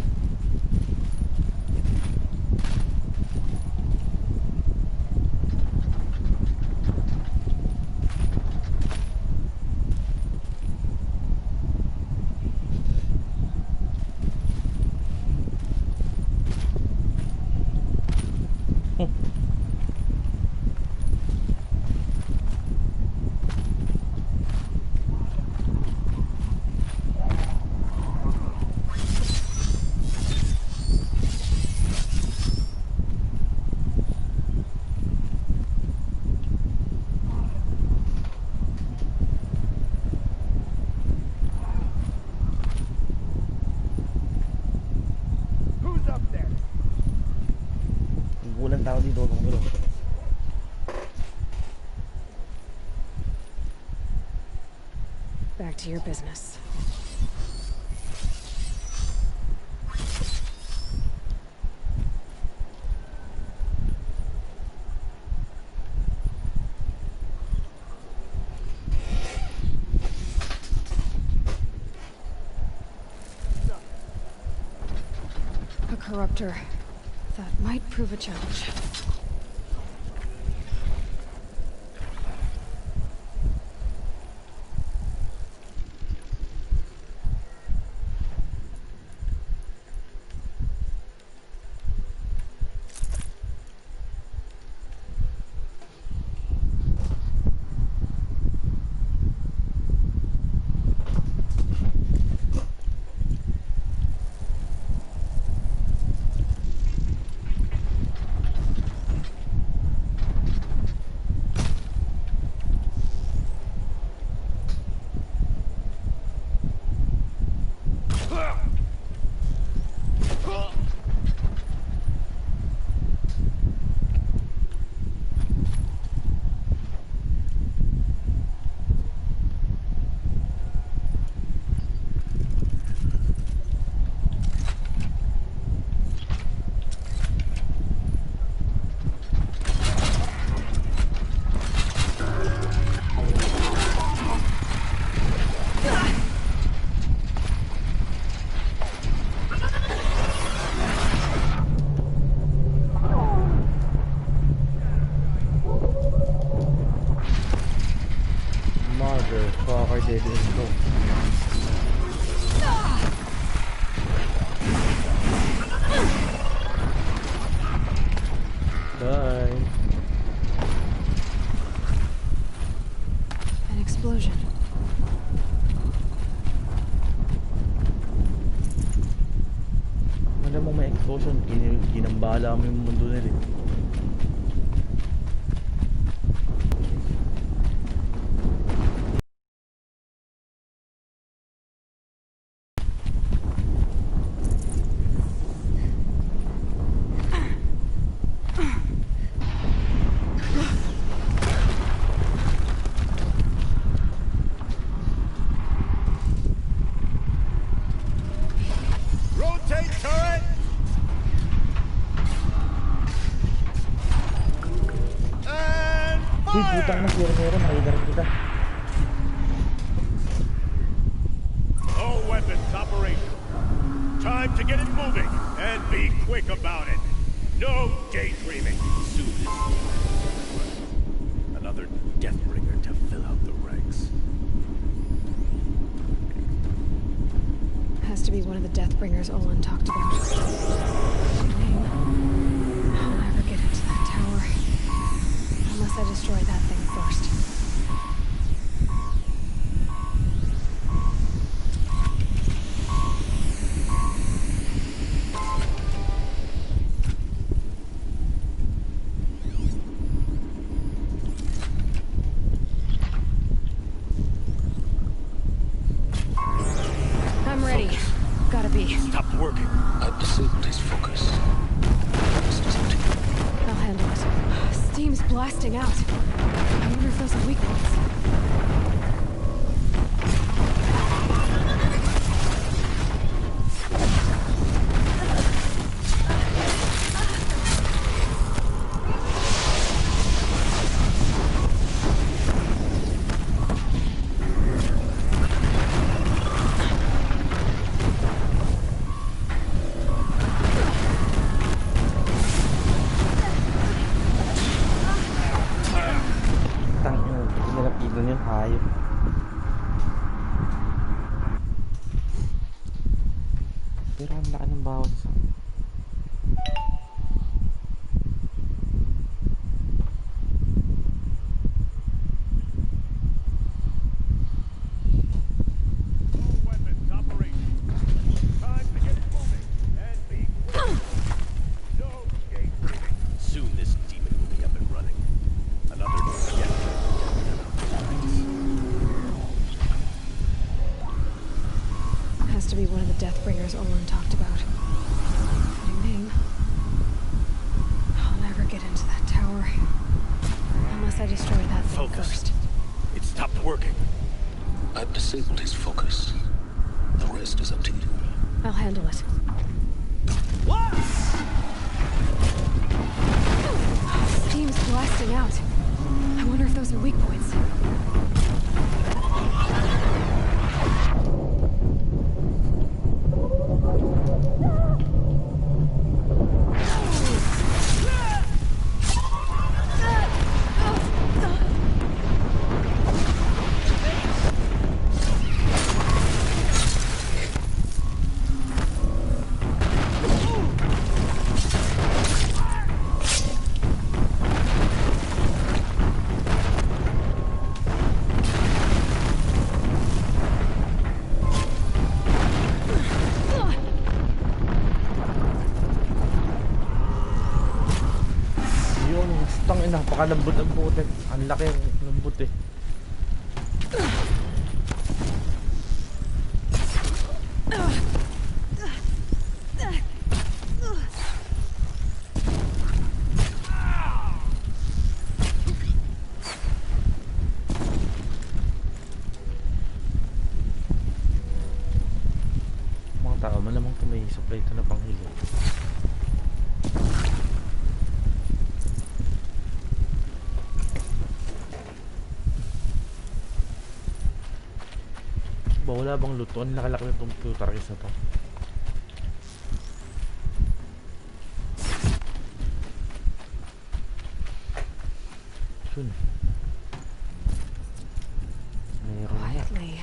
Walang tao dito, huwag mong gulo. Back to your business. A corruptor. That might prove a challenge. Binambala mo yung mundo nila eh. Rotate turret! And Uy, putang na sira-sira, nakita rin kita. all weapons operational. Time to get it moving and be quick about it. No daydreaming. Soon Another Deathbringer to fill out the ranks. Has to be one of the Deathbringers Olin talked about. I'll never get into that tower. Unless I destroy that thing first. I'm ready. Gotta be. Stop working. I've disabled his focus. I'll handle it. Steam's blasting out. I wonder if those are weak points. Nilapitan yun, hayop. Pero ang laki ng bawat isa. Soon this demon will be up and running. Another Has to be one of the Deathbringers Olin talked about. Fitting name. I'll never get into that tower. Unless I destroy that thing first. It stopped working. I've disabled his focus. The rest is up to you. I'll handle it. Steam's blasting out. I wonder if those are weak points. Napakalambot ang putek. Ang laki ang lambot eh. Mga tao malamang ito may supply ito na panghilo. Wala bang lutuan? Nakalaki ng computer isa to. Yun. Quietly.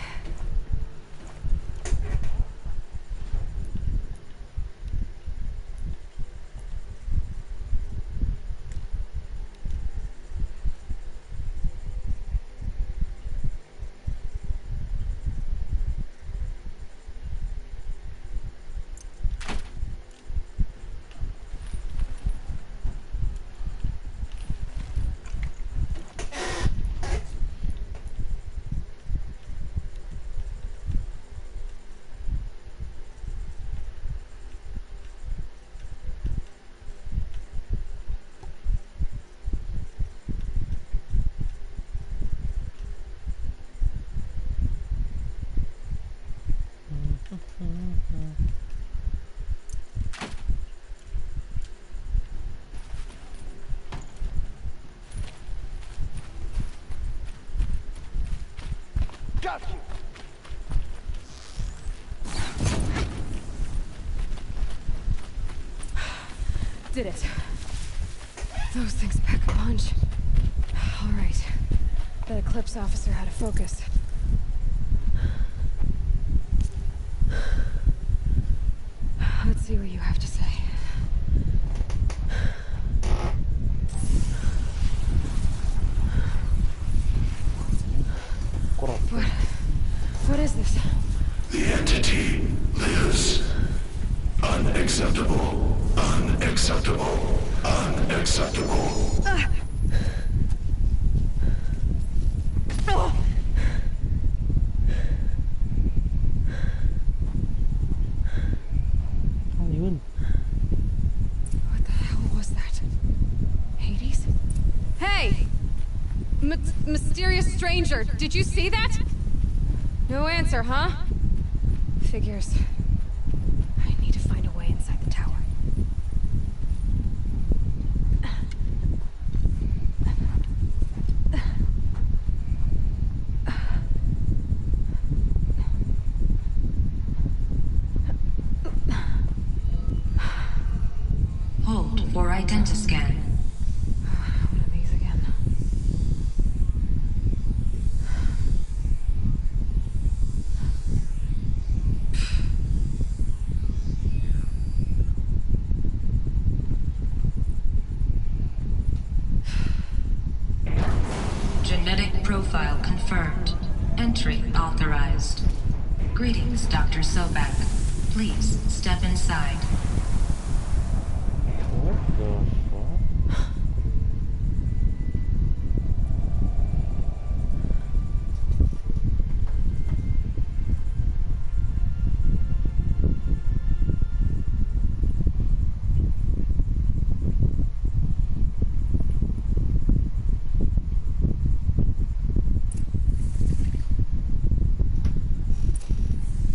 got you! Did it. Those things pack a punch. All right. That Eclipse officer had a focus. Let's see what you have to say. What is this? The entity lives. Unacceptable. Unacceptable. Unacceptable. What the hell was that? Hades? Hey! Mysterious stranger, did you see that? No answer, huh? Figures. I need to find a way inside the tower. Hold for identiscan. One of these again. Genetic profile confirmed. Entry authorized. Greetings, Dr. Sobak. Please step inside. What the fuck?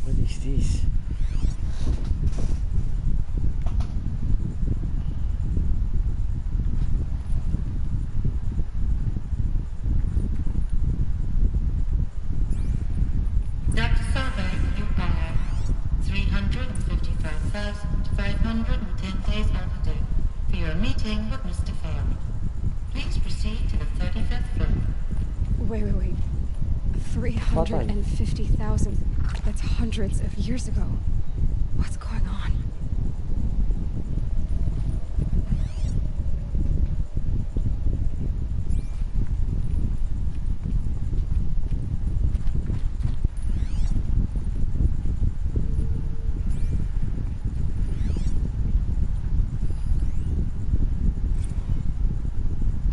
What is this? Dr. Sobak, you are 355,510 days overdue for your meeting with Mr. Farley. Please proceed to the 35th floor. Wait. 350,000. That's hundreds of years ago. What's going on?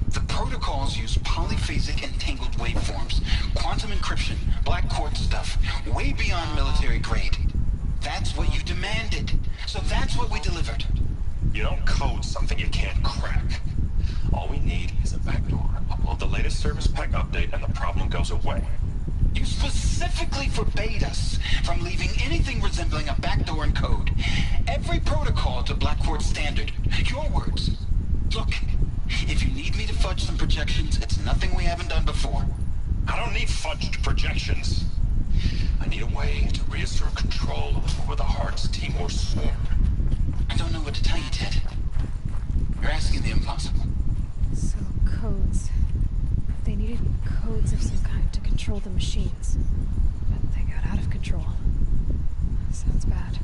The protocols use polyphasic entangled waveforms, quantum encryption, black quartz stuff, way beyond military grade. That's what you demanded, so that's what we delivered. You don't code something you can't crack. All we need is a backdoor. Upload the latest service pack update and the problem goes away. You specifically forbade us from leaving anything resembling a backdoor in code. Every protocol to black quartz standard. Your words. Look, if you need me to fudge some projections, it's nothing we haven't done before. I don't need fudged projections. I need a way to reassert control over the Heart's Timor swarm. I don't know what to tell you, Ted. You're asking the impossible. So, codes. They needed codes of some kind to control the machines. But they got out of control. Sounds bad.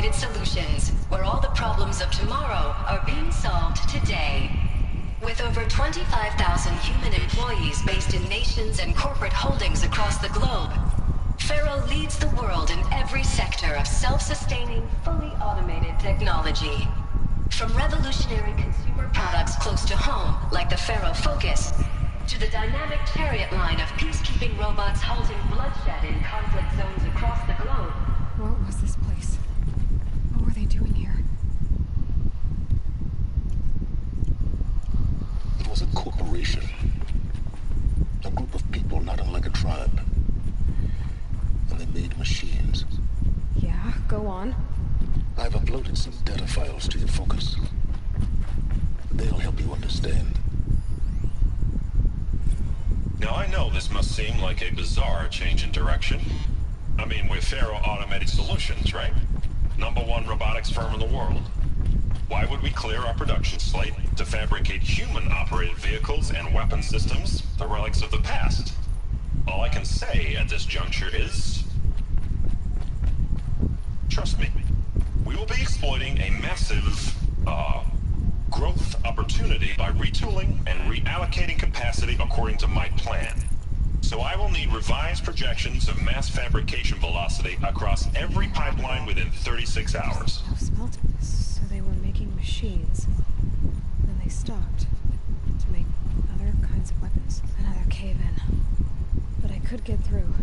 Automated Solutions, where all the problems of tomorrow are being solved today. With over 25,000 human employees based in nations and corporate holdings across the globe, Faro leads the world in every sector of self-sustaining, fully automated technology. From revolutionary consumer products close to home, like the Faro Focus, to the dynamic chariot line of peacekeeping robots halting bloodshed in conflict zones across the globe. What was this place? What were they doing here? It was a corporation. A group of people not unlike a tribe. And they made machines. Yeah, go on. I've uploaded some data files to your Focus. They'll help you understand. Now I know this must seem like a bizarre change in direction. I mean, we're Faro Automated Solutions, right? #1 robotics firm in the world. Why would we clear our production slate to fabricate human-operated vehicles and weapon systems, the relics of the past? All I can say at this juncture is... trust me. We will be exploiting a massive, growth opportunity by retooling and reallocating capacity according to my plan. So I will need revised projections of mass fabrication velocity across every pipeline within 36 hours. No smelt. So they were making machines. Then they stopped to make other kinds of weapons. Another cave-in. But I could get through.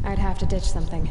I'd have to ditch something.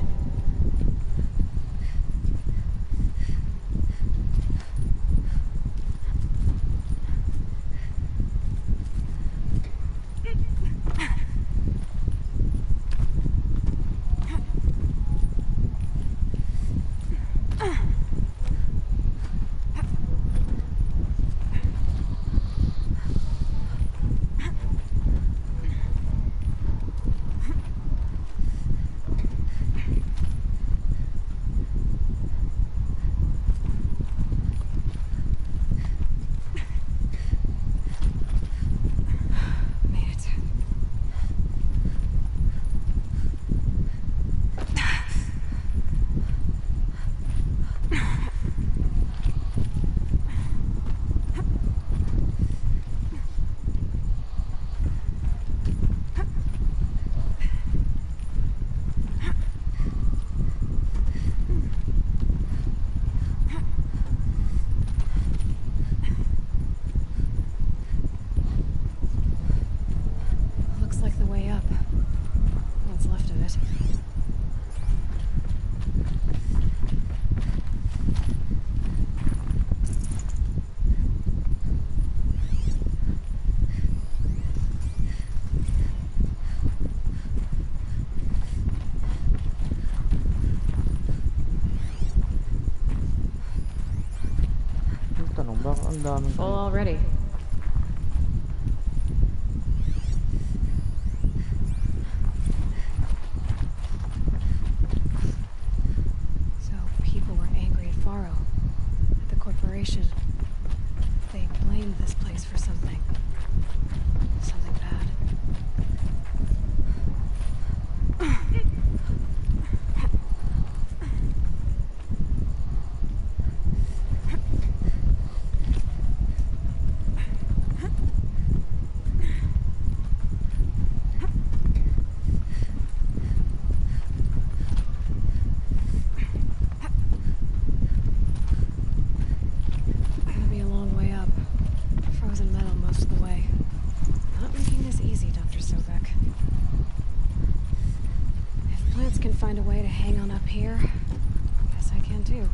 Full already. So people were angry at Faro, at the corporation. They blamed this place for something. Something bad. most of the way. Not making this easy, Dr. Sobek. If plants can find a way to hang on up here, I guess I can too.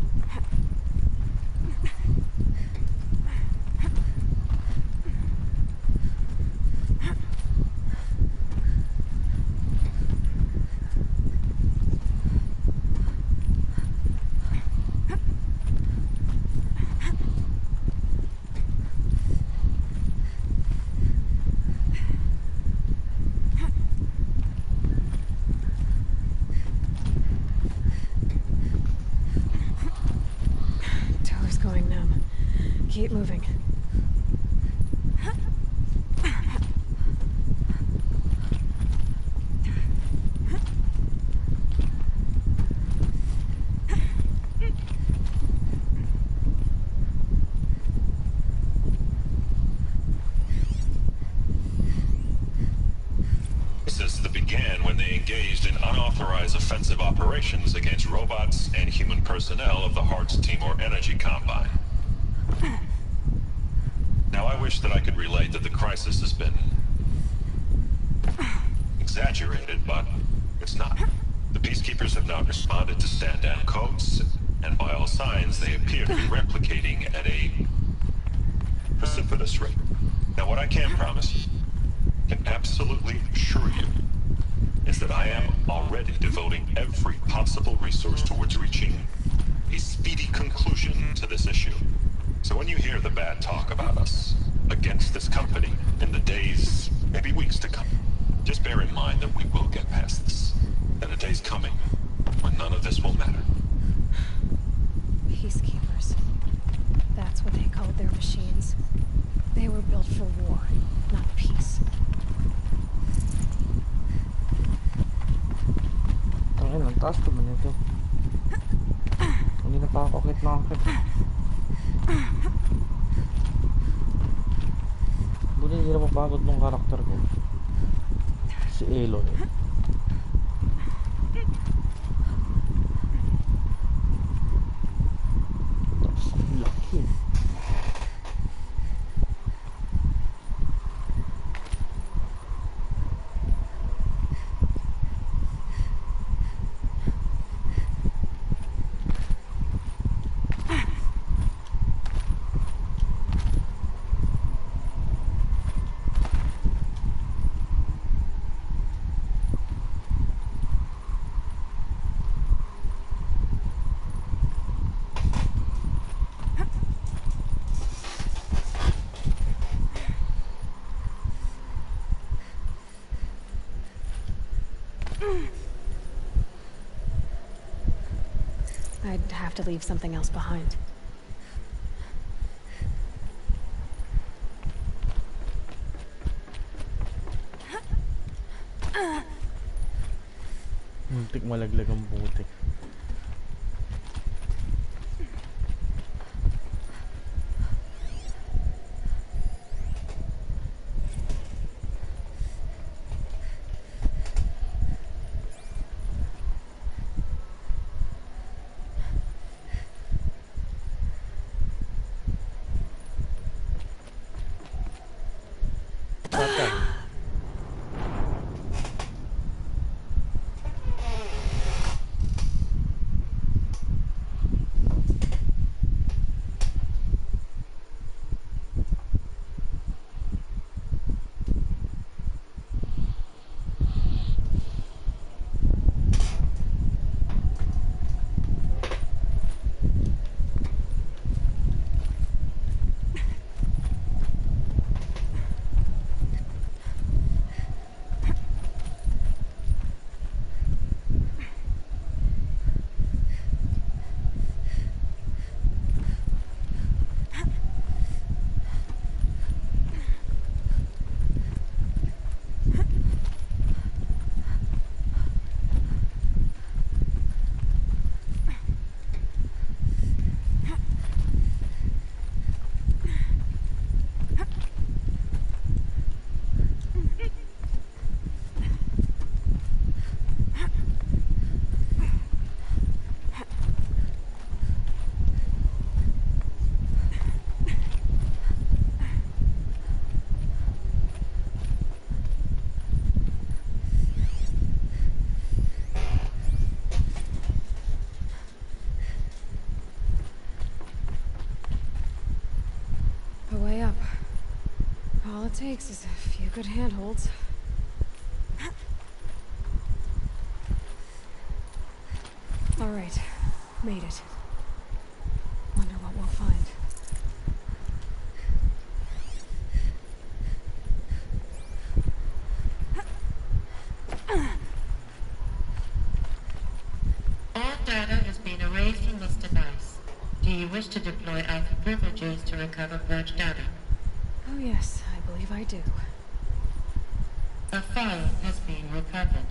Keep moving. That began when they engaged in unauthorized offensive operations against robots and human personnel of the Hearts Timor Energy Combine. Now, I wish that I could relate that the crisis has been exaggerated, but it's not. The Peacekeepers have now responded to stand-down codes, and by all signs, they appear to be replicating at a precipitous rate. Now, what I can promise you, can absolutely assure you, is that I am already devoting every possible resource towards reaching a speedy conclusion to this issue. So when you hear the bad talk about us against this company in the days, maybe weeks to come, just bear in mind that we will get past this. And a day's coming when none of this will matter. Peacekeepers. That's what they called their machines. They were built for war, not peace. Ayun, ang taas naman ito. Hindi na pa ako akit na akit. Buti hindi na mapagod ng karakter ko. Si Aloy. Laki. I'd have to leave something else behind. Muntik malaglag ang buti. way up. All it takes is a few good handholds. All right, made it. Wonder what we'll find. All data has been erased from this device. Do you wish to deploy alpha privileges to recover purged data? Oh yes, I believe I do. A file has been recovered.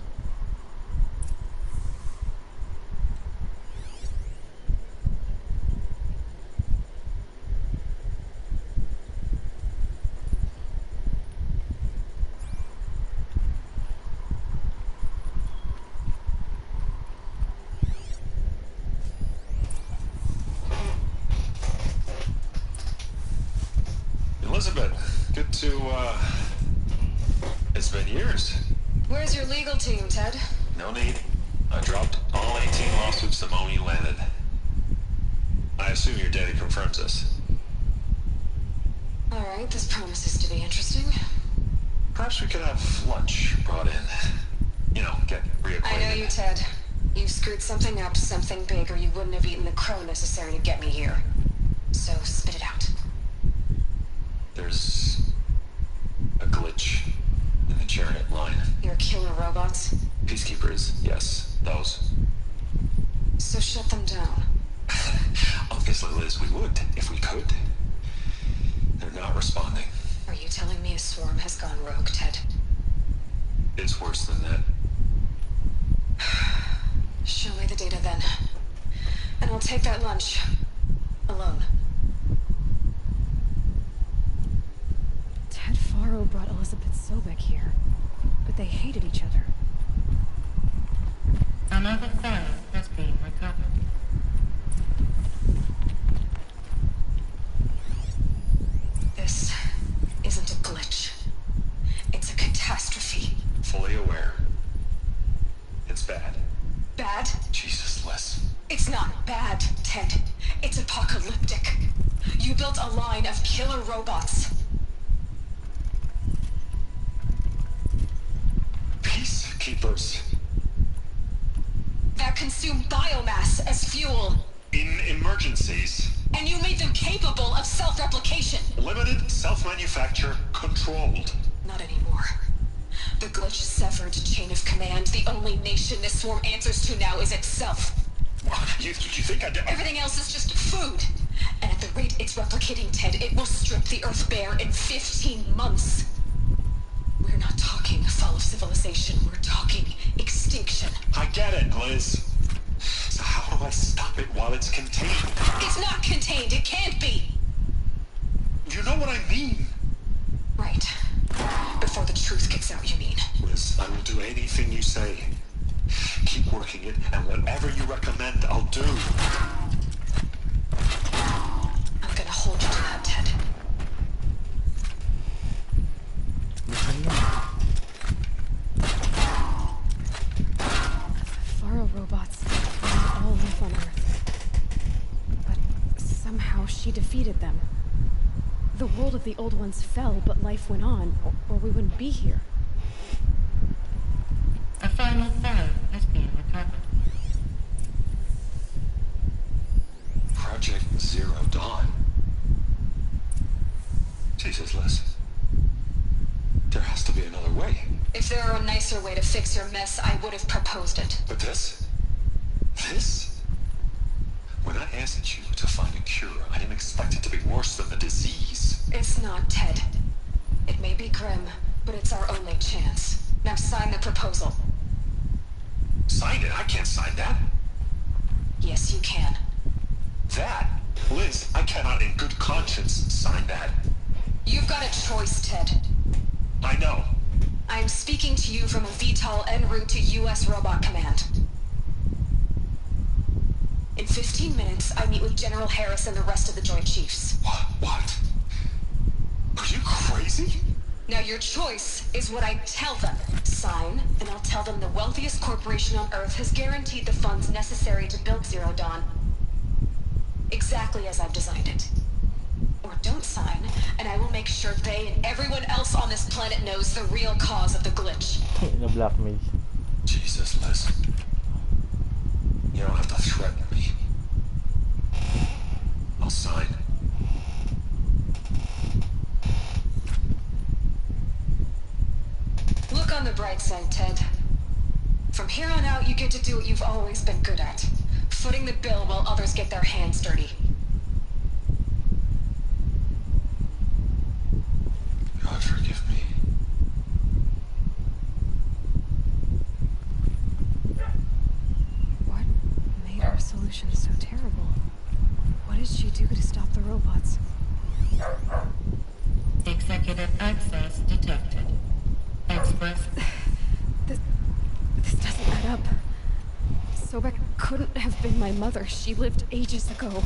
Elizabeth, good to, it's been years. Where's your legal team, Ted? No need. I dropped all 18 lawsuits the moment you landed. I assume your data confirms this. All right, this promises to be interesting. Perhaps we could have lunch brought in. You know, get reacquainted. I know you, Ted. You screwed something up, something big, or you wouldn't have eaten the crow necessary to get me here. So spit it out. There's a glitch in the chariot line. Your killer robots? Peacekeepers, yes, those. So shut them down. Obviously, Liz, we would, if we could. They're not responding. Are you telling me a swarm has gone rogue, Ted? It's worse than that. Show me the data then. And I'll take that lunch. Alone. Ted Faro brought Elizabeth Sobek here, but they hated each other. Another file has been recovered. This isn't a glitch. It's a catastrophe. Fully aware. It's bad. Bad? Jesus, Liz. It's not bad, Ted. It's apocalyptic. You built a line of killer robots. Peacekeepers. That consume biomass as fuel. In emergencies. And you made them capable of self-replication. Limited, self-manufacture, controlled. Not anymore. The glitch severed chain of command. The only nation this swarm answers to now is itself. You think I did? Everything else is just food. And at the rate it's replicating, Ted, it will strip the Earth bare in 15 months. We're not talking fall of civilization. We're talking extinction. I get it, Liz. So how do I stop it while it's contained? It's not contained. It can't be. You know what I mean. Right. Before the truth gets out, you mean? Liz, I will do anything you say. Keep working it, and whatever you recommend, I'll do. I'm gonna hold you to that, Ted. Faro robots are all life on Earth. But somehow she defeated them. The world of the old ones fell, but life went on, or we wouldn't be here. A final file has been recovered. Project Zero Dawn. Jesus, Liz. There has to be another way. If there were a nicer way to fix your mess, I would have proposed it. But this? When I asked you to find a cure, I didn't expect it to be worse than the disease. It's not, Ted. It may be grim, but it's our only chance. Now sign the proposal. Sign it? I can't sign that. Yes, you can. That? Liz, I cannot in good conscience sign that. You've got a choice, Ted. I know. I'm speaking to you from a VTOL en route to U.S. Robot Command. In 15 minutes, I meet with General Harris and the rest of the Joint Chiefs. What? Are you crazy? Now your choice is what I tell them. Sign, and I'll tell them the wealthiest corporation on Earth has guaranteed the funds necessary to build Zero Dawn. Exactly as I've designed it. Or don't sign, and I make sure they and everyone else on this planet knows the real cause of the glitch. Na-blackmail. Jesus, Liz. You don't have to threaten me. I'll sign. Look on the bright side, Ted. From here on out, you get to do what you've always been good at. Footing the bill while others get their hands dirty. God forgive me. What made our solution so terrible? What did she do to stop the robots? Executive access detected. Express. This doesn't add up. Sobek couldn't have been my mother. She lived ages ago.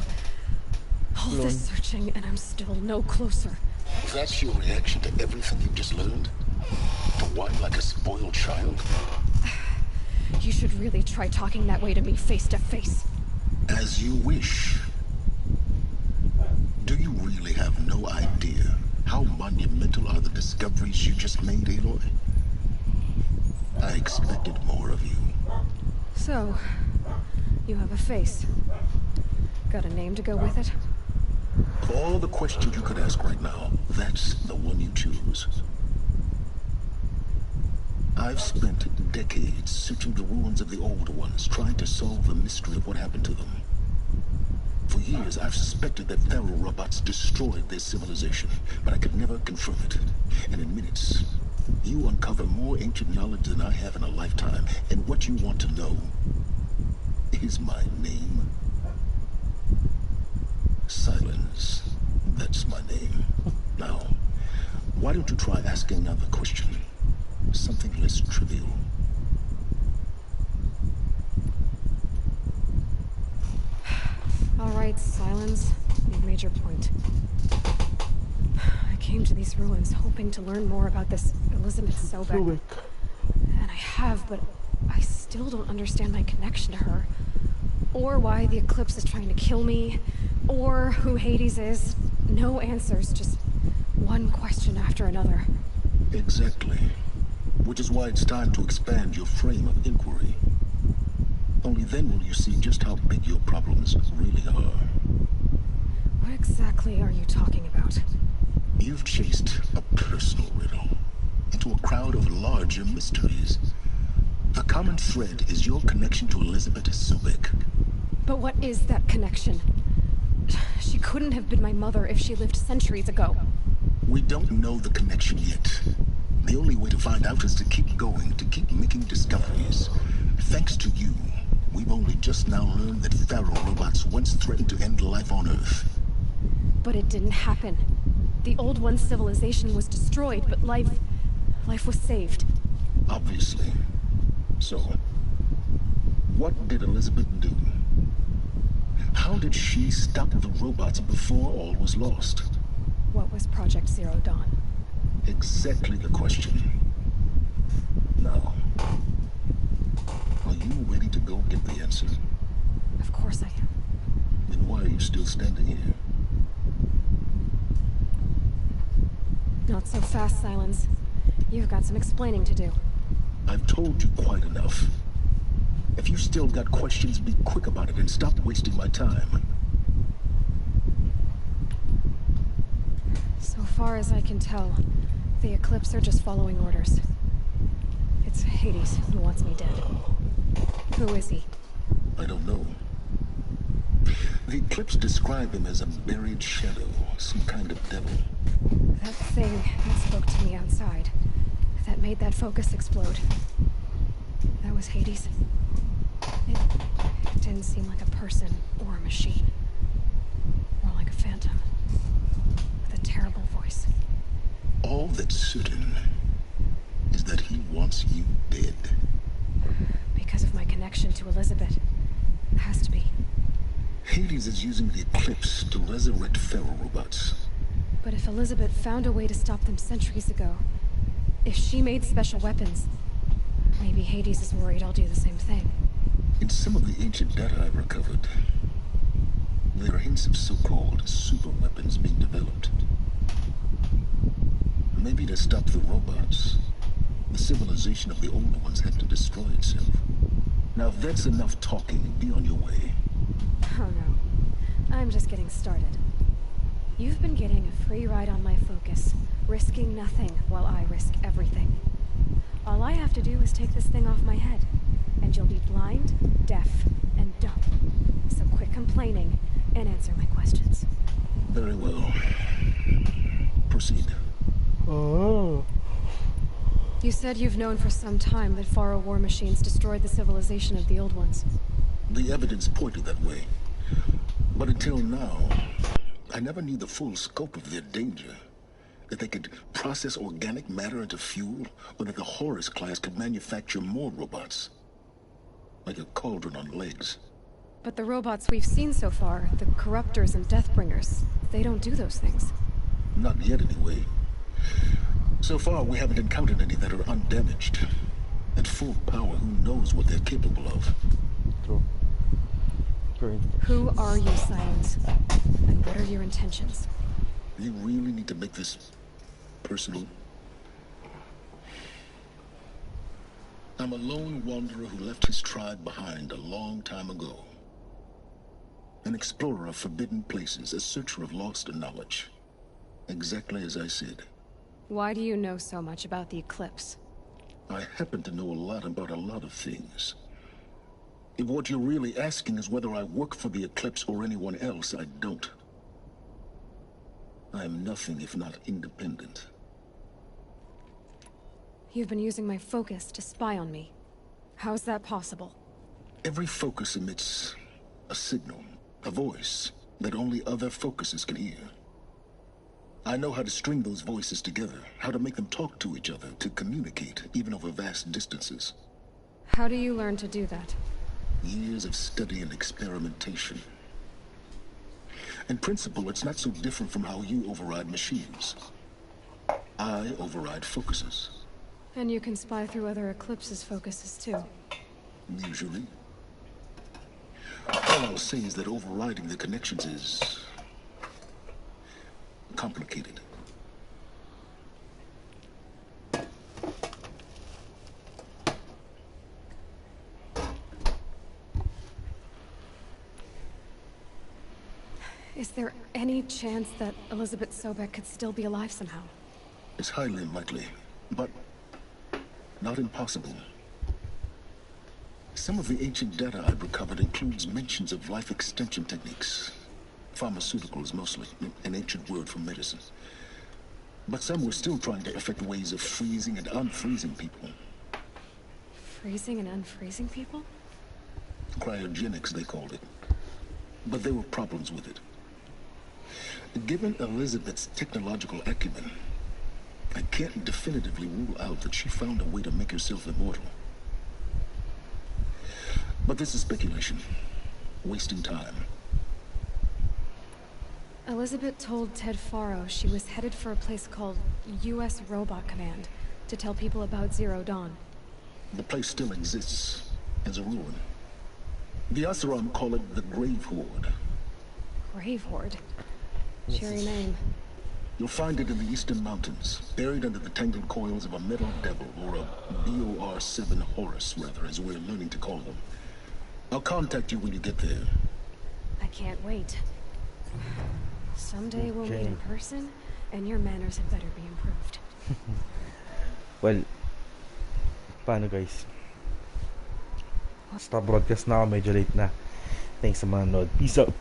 All this searching, and I'm still no closer. That's your reaction to everything you've just learned? To whine like a spoiled child? You should really try talking that way to me face to face. As you wish. Do you really have no idea how monumental are the discoveries you just made, Aloy? I expected more of you. So, you have a face. Got a name to go with it? Of all the questions you could ask right now, that's the one you choose. I've spent decades searching the ruins of the older ones, trying to solve the mystery of what happened to them. For years, I've suspected that Pharaoh robots destroyed their civilization, but I could never confirm it. And in minutes, you uncover more ancient knowledge than I have in a lifetime, and what you want to know is my name. Silence. That's my name. Now, why don't you try asking another question? Something less trivial. All right, Silence. You've made your point. I came to these ruins hoping to learn more about this Elizabeth Sobek. And I have, but I still don't understand my connection to her. Or why the Eclipse is trying to kill me. Or who Hades is. No answers, just one question after another. Exactly. Which is why it's time to expand your frame of inquiry. Only then will you see just how big your problems really are. What exactly are you talking about? You've chased a personal riddle into a crowd of larger mysteries. The common thread is your connection to Elizabeth Sobek. But what is that connection? She couldn't have been my mother if she lived centuries ago. We don't know the connection yet. The only way to find out is to keep going, to keep making discoveries. Thanks to you, we've only just now learned that Pharaoh robots once threatened to end life on Earth. But it didn't happen. The Old One's civilization was destroyed, but life was saved. Obviously. So, what did Elizabeth do? How did she stop the robots before all was lost? What was Project Zero Dawn? Exactly the question. Now, are you ready to go get the answer? Of course I am. Then why are you still standing here? Not so fast, Silence. You've got some explaining to do. I've told you quite enough. If you still got questions, be quick about it and stop wasting my time. So far as I can tell, the Eclipse are just following orders. It's Hades who wants me dead. Who is he? I don't know. The Eclipse describe him as a buried shadow, some kind of devil. That thing that spoke to me outside, that made that focus explode. That was Hades. It didn't seem like a person or a machine. More like a phantom. With a terrible voice. All that's certain is that he wants you dead. Because of my connection to Elizabeth. It has to be. Hades is using the Eclipse to resurrect Pharaoh robots. But if Elizabeth found a way to stop them centuries ago, if she made special weapons, maybe Hades is worried I'll do the same thing. In some of the ancient data I've recovered, there are hints of so-called super weapons being developed. Maybe to stop the robots, the civilization of the older ones had to destroy itself. Now, if that's enough talking, be on your way. Oh no. I'm just getting started. You've been getting a free ride on my focus, risking nothing while I risk everything. All I have to do is take this thing off my head, and you'll be blind, deaf, and dumb. So quit complaining and answer my questions. Very well. Proceed. Oh. You said you've known for some time that Faro war machines destroyed the civilization of the old ones. The evidence pointed that way. But until now, I never knew the full scope of their danger. That they could process organic matter into fuel, or that the Horus class could manufacture more robots. Like a cauldron on legs. But the robots we've seen so far, the Corruptors and Deathbringers, they don't do those things. Not yet, anyway. So far, we haven't encountered any that are undamaged. At full power, who knows what they're capable of? True. Who are you, Silence? And what are your intentions? You really need to make this personal? I'm a lone wanderer who left his tribe behind a long time ago. An explorer of forbidden places, a searcher of lost knowledge. Exactly as I said. Why do you know so much about the eclipse? I happen to know a lot about a lot of things. If what you're really asking is whether I work for the eclipse or anyone else, I don't. I am nothing if not independent. You've been using my focus to spy on me. How's that possible? Every focus emits a signal, a voice, that only other focuses can hear. I know how to string those voices together, how to make them talk to each other, to communicate, even over vast distances. How do you learn to do that? Years of study and experimentation. In principle, it's not so different from how you override machines. I override focuses. And you can spy through other Eclipse's focuses too. Usually. All I'll say is that overriding the connections is complicated. Is there any chance that Elizabeth Sobek could still be alive somehow? It's highly unlikely, but not impossible. Some of the ancient data I've recovered includes mentions of life extension techniques. Pharmaceuticals mostly, an ancient word for medicine. But some were still trying to perfect ways of freezing and unfreezing people. Freezing and unfreezing people? Cryogenics, they called it. But there were problems with it. Given Elizabeth's technological acumen, I can't definitively rule out that she found a way to make herself immortal. But this is speculation. Wasting time. Elizabeth told Ted Faro she was headed for a place called U.S. Robot Command to tell people about Zero Dawn. The place still exists as a ruin. The Asuram call it the Grave Horde. Grave Horde? Cheery name. You'll find it in the Eastern Mountains, buried under the tangled coils of a metal devil, or a BOR-7 Horus, rather, as we're learning to call them. I'll contact you when you get there. I can't wait. Someday we'll meet in person, and your manners had better be improved. Well, paano guys? Stop broadcast na ako, medyo late na. Thanks sa mga nod. Peace out!